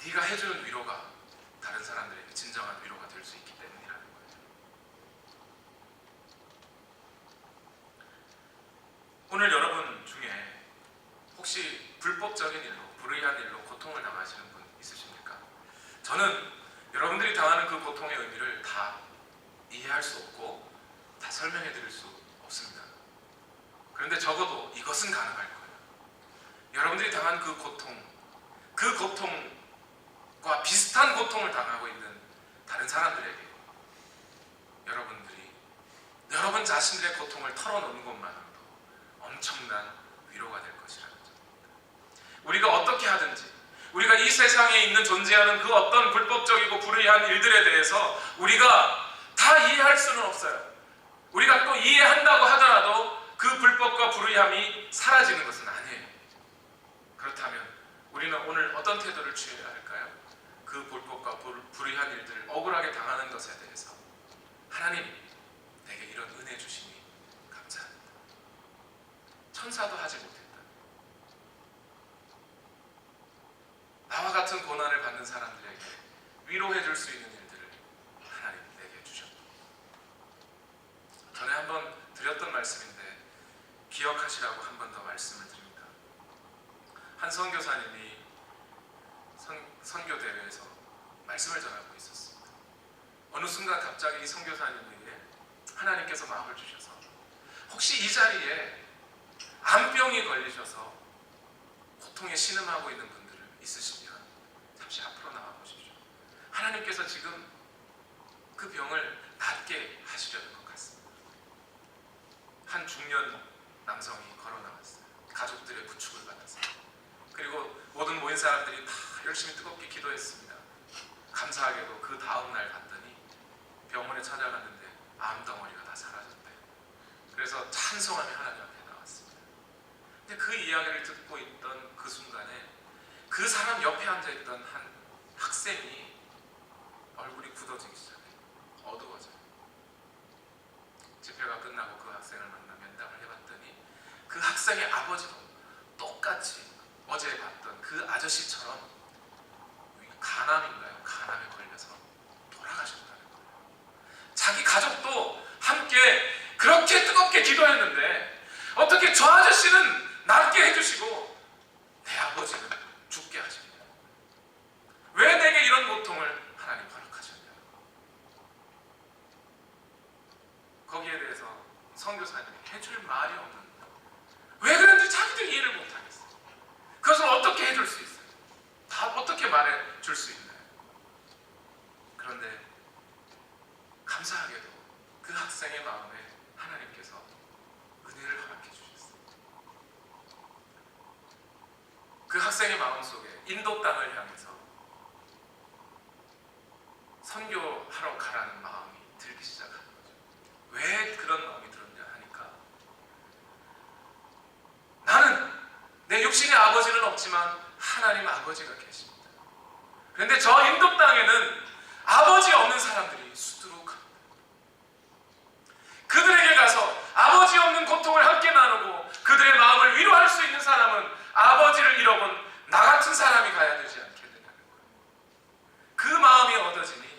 네가 해주는 위로가 다른 사람들에게 진정한 위로가 될 수 있기 때문이라는 거예요. 오늘 여러분 중에 혹시 불법적인 일로, 불의한 일로 고통을 당하시는 분 있으십니까? 저는 여러분들이 당하는 그 고통의 의미를 다 이해할 수 없고 다 설명해 드릴 수 없습니다. 그런데 적어도 이것은 가능할 거예요. 여러분들이 당한 그 고통과 비슷한 고통을 당하고 있는 다른 사람들에게 여러분들이 여러분 자신들의 고통을 털어놓는 것만으로도 엄청난 위로가 될 것이라는 점입니다. 우리가 어떻게 하든지, 우리가 이 세상에 있는 존재하는 그 어떤 불법적이고 불의한 일들에 대해서 우리가 다 이해할 수는 없어요. 우리가 또 이해한다고 하더라도 그 불법과 불의함이 사라지는 것은 아니에요. 그렇다면 우리는 오늘 어떤 태도를 취해야 할까요? 그 불법과 불의한 일들을 억울하게 당하는 것에 대해서 하나님, 내게 이런 은혜 주시니 감사합니다. 천사도 하지 못했다. 나와 같은 고난을 받는 사람들에게 위로해 줄 수 있는 일들을 하나님 내게 주셨다. 전에 한번 드렸던 말씀인데 기억하시라고 한 번 더 말씀을 드립니다. 한 선교사님이 선교대회에서 말씀을 전하고 있었습니다. 어느 순간 갑자기 이 선교사님에게 하나님께서 마음을 주셔서, 혹시 이 자리에 암병이 걸리셔서 고통에 신음하고 있는 분들을 있으시면 잠시 앞으로 나와 보십시오. 하나님께서 지금 그 병을 낫게 하시려는 것 같습니다. 한 중년 남성이 걸어 나왔어요. 가족들의 부축을 받았어요. 그리고 모든 모인 사람들이 다 열심히 뜨겁게 기도했습니다. 감사하게도 그 다음 날 갔더니 병원에 찾아갔는데 암덩어리가 다 사라졌대요. 그래서 찬송하며 하나님 앞에 나왔습니다. 근데 그 이야기를 듣고 있던 그 순간에 그 사람 옆에 앉아있던 한 학생이 얼굴이 굳어지기 시작해요. 어두워져요. 집회가 끝나고 그 학생을 만나 면담을 해봤더니 그 학생의 아버지도 똑같이 어제 봤던 그 아저씨처럼 간암인가요? 간암에 걸려서 돌아가셨다는 거예요. 자기 가족도 함께 그렇게 뜨겁게 기도했는데 어떻게 저 아저씨는 낫게 해주시고 내 아버지는 죽게 하시냐? 왜 내게 이런 고통을 하나님 허락하셨냐? 거기에 대해서 선교사님이 해줄 말이 없는 거예요. 왜 그런지 자기도 이해를 못하겠어요. 그것을 어떻게 해줄 수 있어요? 다 어떻게 말해줄 수 있나요? 그런데 감사하게도 그 학생의 마음에 하나님께서 은혜를 허락해 주셨어요. 그 학생의 마음속에 인도 땅을 향해서 선교하러 가라는 마음이 들기 시작하는 거죠. 왜 그런 마음이 들었냐 하니까 육신의 아버지는 없지만 하나님 아버지가 계십니다. 그런데 저 인도 땅에는 아버지 없는 사람들이 수두룩합니다. 그들에게 가서 아버지 없는 고통을 함께 나누고 그들의 마음을 위로할 수 있는 사람은 아버지를 잃어본 나 같은 사람이 가야 되지 않겠느냐는 거예요. 그 마음이 얻어지니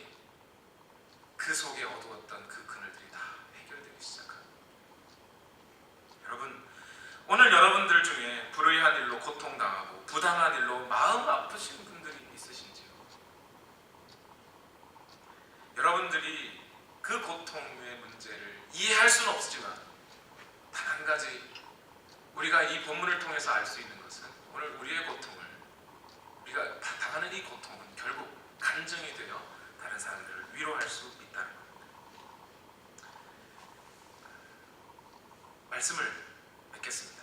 그 속에 어두웠던 그 그늘들이 다 해결되기 시작합니다. 여러분, 오늘 여러분들 중에 불의한 일로 고통당하고 부당한 일로 마음 아프신 분들이 있으신지요? 여러분들이 그 고통의 문제를 이해할 수는 없지만 단 한 가지 우리가 이 본문을 통해서 알 수 있는 것은 오늘 우리의 고통을, 우리가 당하는 이 고통은 결국 간증이 되어 다른 사람들을 위로할 수 있다는 겁니다. 말씀을 맺겠습니다.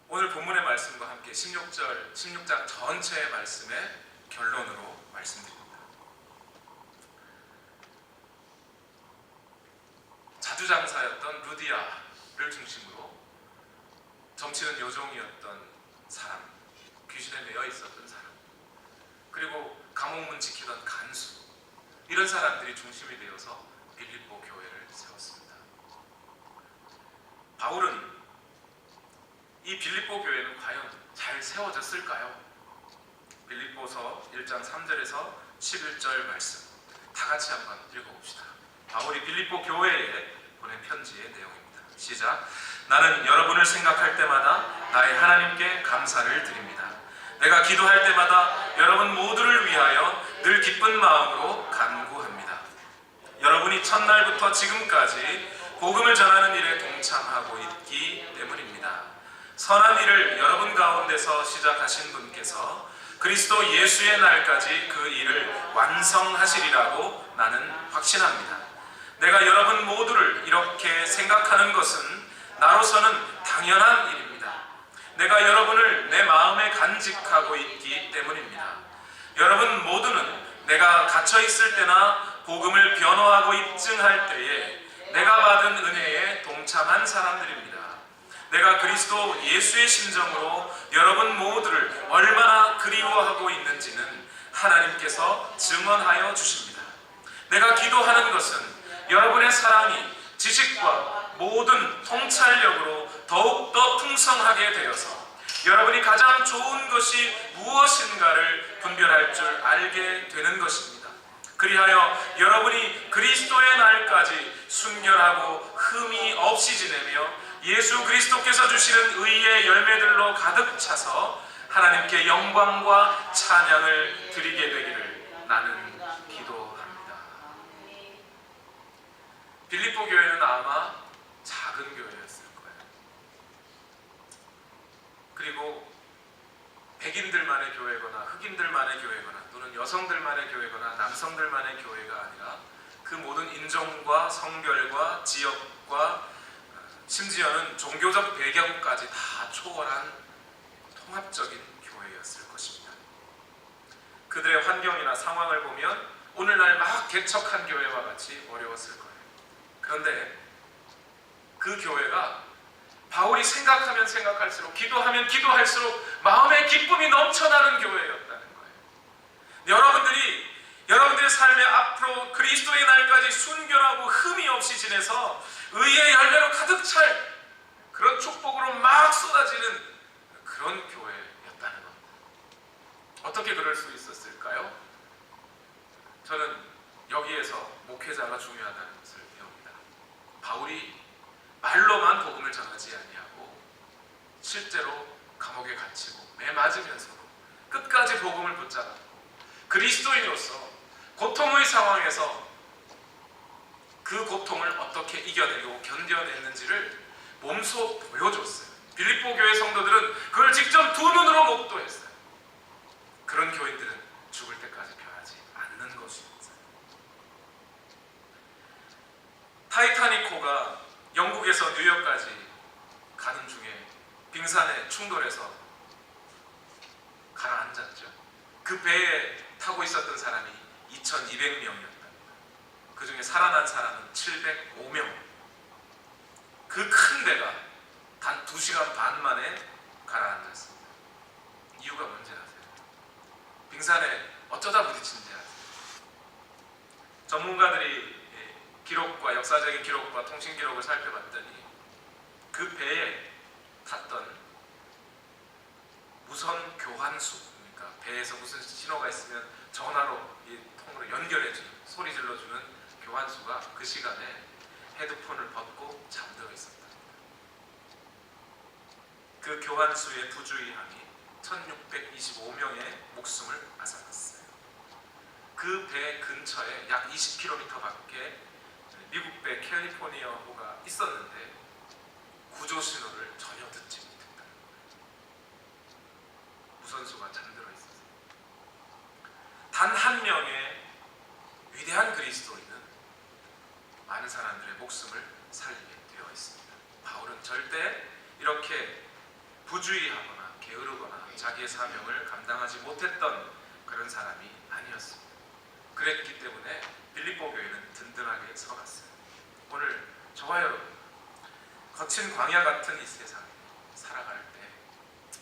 오늘 본문의 말씀과 함께 16장 전체의 말씀의 결론으로 말씀드립니다. 자주장사였던 루디아를 중심으로 정치는 요종이었던 사람, 귀신에 매여 있었던 사람, 그리고 감옥문 지키던 간수, 이런 사람들이 중심이 되어서 빌립보 교회를 세웠습니다. 바울은 이 빌립보 교회는 과연 잘 세워졌을까요? 빌립보서 1장 3절에서 11절 말씀 다 같이 한번 읽어봅시다. 바울이 빌립보 교회에 보낸 편지의 내용입니다. 시작. 나는 여러분을 생각할 때마다 나의 하나님께 감사를 드립니다. 내가 기도할 때마다 여러분 모두를 위하여 늘 기쁜 마음으로 간구합니다. 여러분이 첫날부터 지금까지 복음을 전하는 일에 동참하고 있기 때문입니다. 선한 일을 여러분 가운데서 시작하신 분께서 그리스도 예수의 날까지 그 일을 완성하시리라고 나는 확신합니다. 내가 여러분 모두를 이렇게 생각하는 것은 나로서는 당연한 일입니다. 내가 여러분을 내 마음에 간직하고 있기 때문입니다. 여러분 모두는 내가 갇혀 있을 때나 복음을 변호하고 입증할 때에 내가 받은 은혜에 동참한 사람들입니다. 내가 그리스도 예수의 심정으로 여러분 모두를 얼마나 그리워하고 있는지는 하나님께서 증언하여 주십니다. 내가 기도하는 것은 여러분의 사랑이 지식과 모든 통찰력으로 더욱더 풍성하게 되어서 여러분이 가장 좋은 것이 무엇인가를 분별할 줄 알게 되는 것입니다. 그리하여 여러분이 그리스도의 날까지 순결하고 흠이 없이 지내며 예수 그리스도께서 주시는 의의 열매들로 가득 차서 하나님께 영광과 찬양을 드리게 되기를 나는 기도합니다. 빌립보 교회는 아마 작은 교회였을 거예요. 그리고 백인들만의 교회거나 흑인들만의 교회거나 또는 여성들만의 교회거나 남성들만의 교회가 아니라 그 모든 인종과 성별과 지역과 심지어는 종교적 배경까지 다 초월한 통합적인 교회였을 것입니다. 그들의 환경이나 상황을 보면 오늘날 막 개척한 교회와 같이 어려웠을 거예요. 그런데 그 교회가 바울이 생각하면 생각할수록, 기도하면 기도할수록 마음의 기쁨이 넘쳐나는 교회였다는 거예요. 여러분들의 삶에 앞으로 그리스도의 날까지 순결하고 흠이 없이 지내서 의의 열매로 가득 찰 그런 축복으로 막 쏟아지는 그런 교회였다는 겁니다. 어떻게 그럴 수 있었을까요? 저는 여기에서 목회자가 중요하다는 것을 배웁니다. 바울이 말로만 복음을 전하지 아니하고 실제로 감옥에 갇히고 매 맞으면서도 끝까지 복음을 붙잡고 그리스도인으로서 고통의 상황에서 그 고통을 어떻게 이겨내고 견뎌냈는지를 몸소 보여줬어요. 빌립보 교회 성도들은 그걸 직접 두 눈으로 목도했어요. 그런 교인들은 죽을 때까지 변하지 않는 것입니다. 타이타닉호가 영국에서 뉴욕까지 가는 중에 빙산에 충돌해서 가라앉았죠. 그 배에 타고 있었던 사람이 2,200명이었답니다. 그 중에 살아난 사람은 705명. 그 큰 배가 단 2시간 반 만에 가라앉았습니다. 이유가 뭔지 아세요? 빙산에 어쩌다 부딪힌지 아세요? 전문가들이 기록과 역사적인 기록과 통신 기록을 살펴봤더니 그 배에 탔던 무선 교환수, 그러니까 배에서 무슨 신호가 있으면 전화로 이 통으로 연결해주는, 소리 질러주는 교환수가 그 시간에 헤드폰을 벗고 잠들어 있었다. 그 교환수의 부주의함이 1625명의 목숨을 앗아갔어요. 그 배 근처에 약 20km 밖에 미국 배 캘리포니아호가 있었는데 구조 신호를 전혀 듣지 못했다. 무선수가 잠들어 있었어요. 단 한 명의 위대한 그리스도인은 많은 사람들의 목숨을 살리게 되어 있습니다. 바울은 절대 이렇게 부주의하거나 게으르거나 자기의 사명을 감당하지 못했던 그런 사람이 아니었습니다. 그랬기 때문에 빌립보 교회는 든든하게 서갔어요. 오늘 저와 여러분, 거친 광야 같은 이 세상에 살아갈 때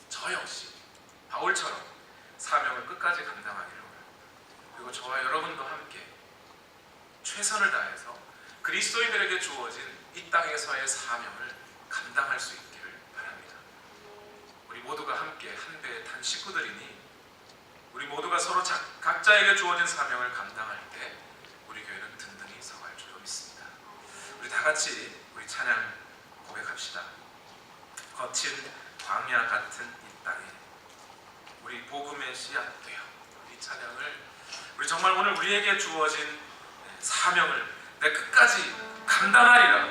저 역시 바울처럼 사명을 끝까지 감당하기를 원합니다. 그리고 저와 여러분도 함께 최선을 다해서 그리스도인들에게 주어진 이 땅에서의 사명을 감당할 수 있기를 바랍니다. 우리 모두가 함께 한 배에 탄 식구들이니 우리 모두가 서로 각자에게 주어진 사명을 감당할 때 우리 교회는 든든히 서갈 줄로 믿습니다. 우리 다 같이 우리 찬양 고백합시다. 거친 광야 같은 이 땅에 우리 복음의 씨앗 되어, 이 찬양을 우리 정말 오늘 우리에게 주어진 사명을 내 끝까지 감당하리라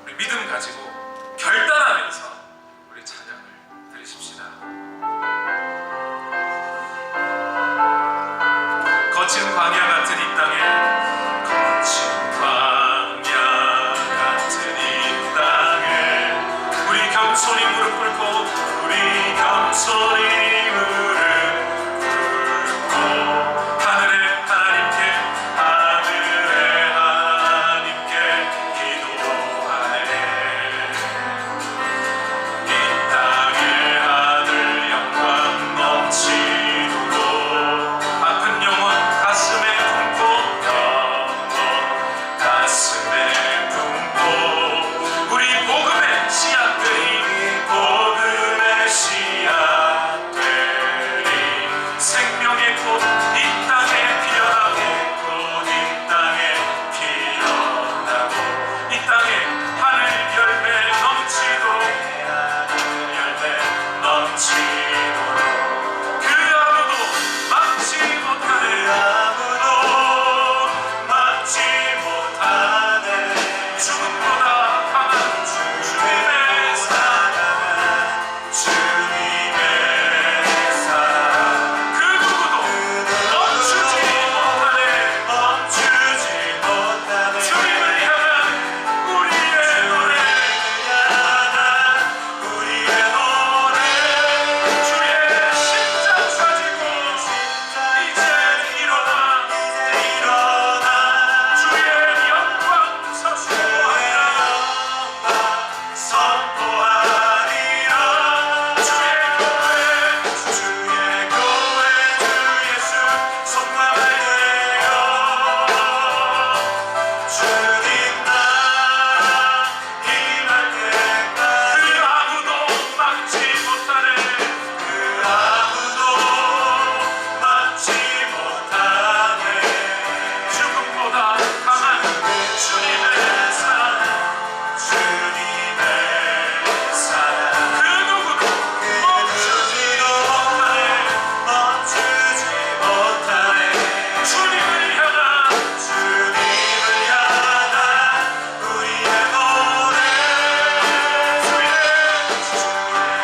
우리 믿음 가지고 결단하면서 우리 찬양을 드리십시다. 거친 광야 같은 이 땅에, 거친 광야 같은 이 땅에 우리 겸손히 무릎 꿇고, 우리 겸손히 무릎 꿇고 하늘의 하나님께, 하늘의 하나님께 기도하네. 이 땅의 하늘 영광 넘치도록 아픈 영혼 가슴에 품고, 영혼 가슴에 품고 우리 복음의 씨앗들이, 복음의 씨앗들이 생명의 꽃 이 땅에 피어나고, 꽃 이 땅에 피어나고, 이 땅에 하늘 열매 넘치도록, 열매 넘치도록 그 아무도 막지 못하네, 아무도 막지 못하네. 죽음보다 강한 주님의 사랑, 주님의 사랑 그 누구도 멈추지 못하네, 멈추지 못하네. 주님을 향한 우리의 노래, 향한 우리의 노래, 주의 심장 가지고 이제 일어나, 일어나 주의 영광 선포하리라, 선포하리라. 주의 교회 주 예수 성만을 내어 주님 나라 임할 때까지 그 아무도 막지 못하네, 그 아무도 막지 못하네. 죽음보다 강한 주님의 사랑, 주님의 사랑 그 누구도 멈추지 못하네, 멈추지 못하네. 주님을 향한, 주님을 향한 우리의 노래, 주의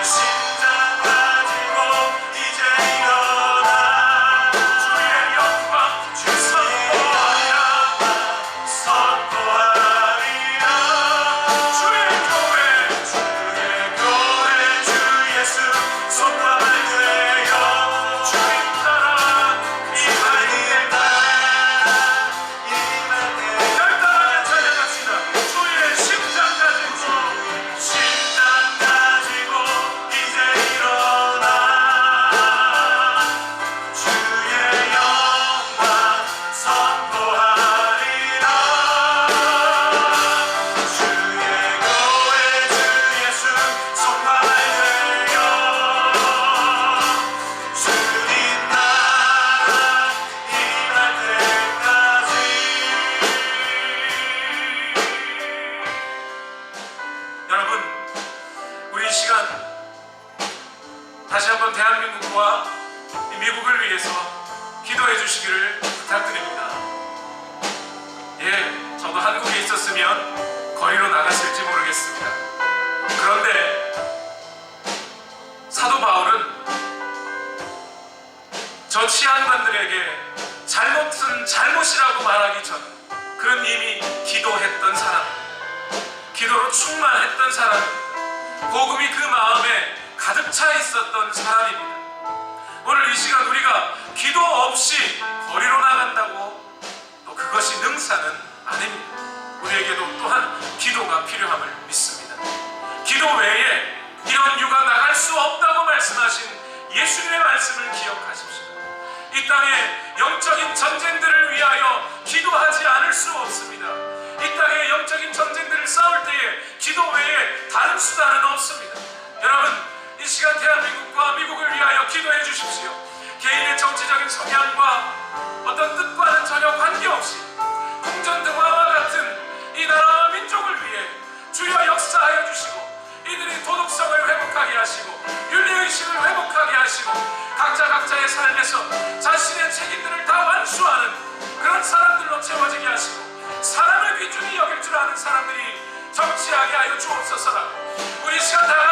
심장 가지고 이제 일어나 주의 영광 선포하리라, 선포하리라. 주의 교회 주 예수 손과 발을 내어 주님 나라 임할 때까지 결단하며 찬양합시다. 주의 심장 가지고, 심장 다시 한번 대한민국과 미국을 위해서 기도해 주시기를 부탁드립니다. 예, 저도 한국에 있었으면 거리로 나갔을지 모르겠습니다. 그런데 사도 바울은 저 치안관들에게 잘못은 잘못이라고 말하기 전 그는 이미 기도했던 사람, 기도로 충만했던 사람입니다. 복음이 그 마음에 가득 차 있었던 사람입니다. 오늘 이 시간 우리가 기도 없이 거리로 나간다고 또 그것이 능사는 아닙니다. 우리에게도 또한 기도가 필요함을 믿습니다. 기도 외에 이런 유가 나갈 수 없다고 말씀하신 예수님의 말씀을 기억하십시오. 이 땅에 영적인 전쟁들을 위하여 기도하지 않을 수 없습니다. 이 땅에 영적인 전쟁들을 싸울 때에 기도 외에 다른 수단은 없습니다. 여러분, 이 시간 대한민국과 미국을 위하여 기도해 주십시오. 개인의 정치적인 성향과 어떤 뜻과는 전혀 관계없이 공전등화와 같은 이 나라와 민족을 위해 주여 역사하여 주시고 이들이 도덕성을 회복하게 하시고 윤리의식을 회복하게 하시고 각자의 삶에서 자신의 책임들을 다 완수하는 그런 사람들로 채워지게 하시고 사람을 귀중히 여길 줄 아는 사람들이 정치하게 하여 주옵소서라고 우리 시간 다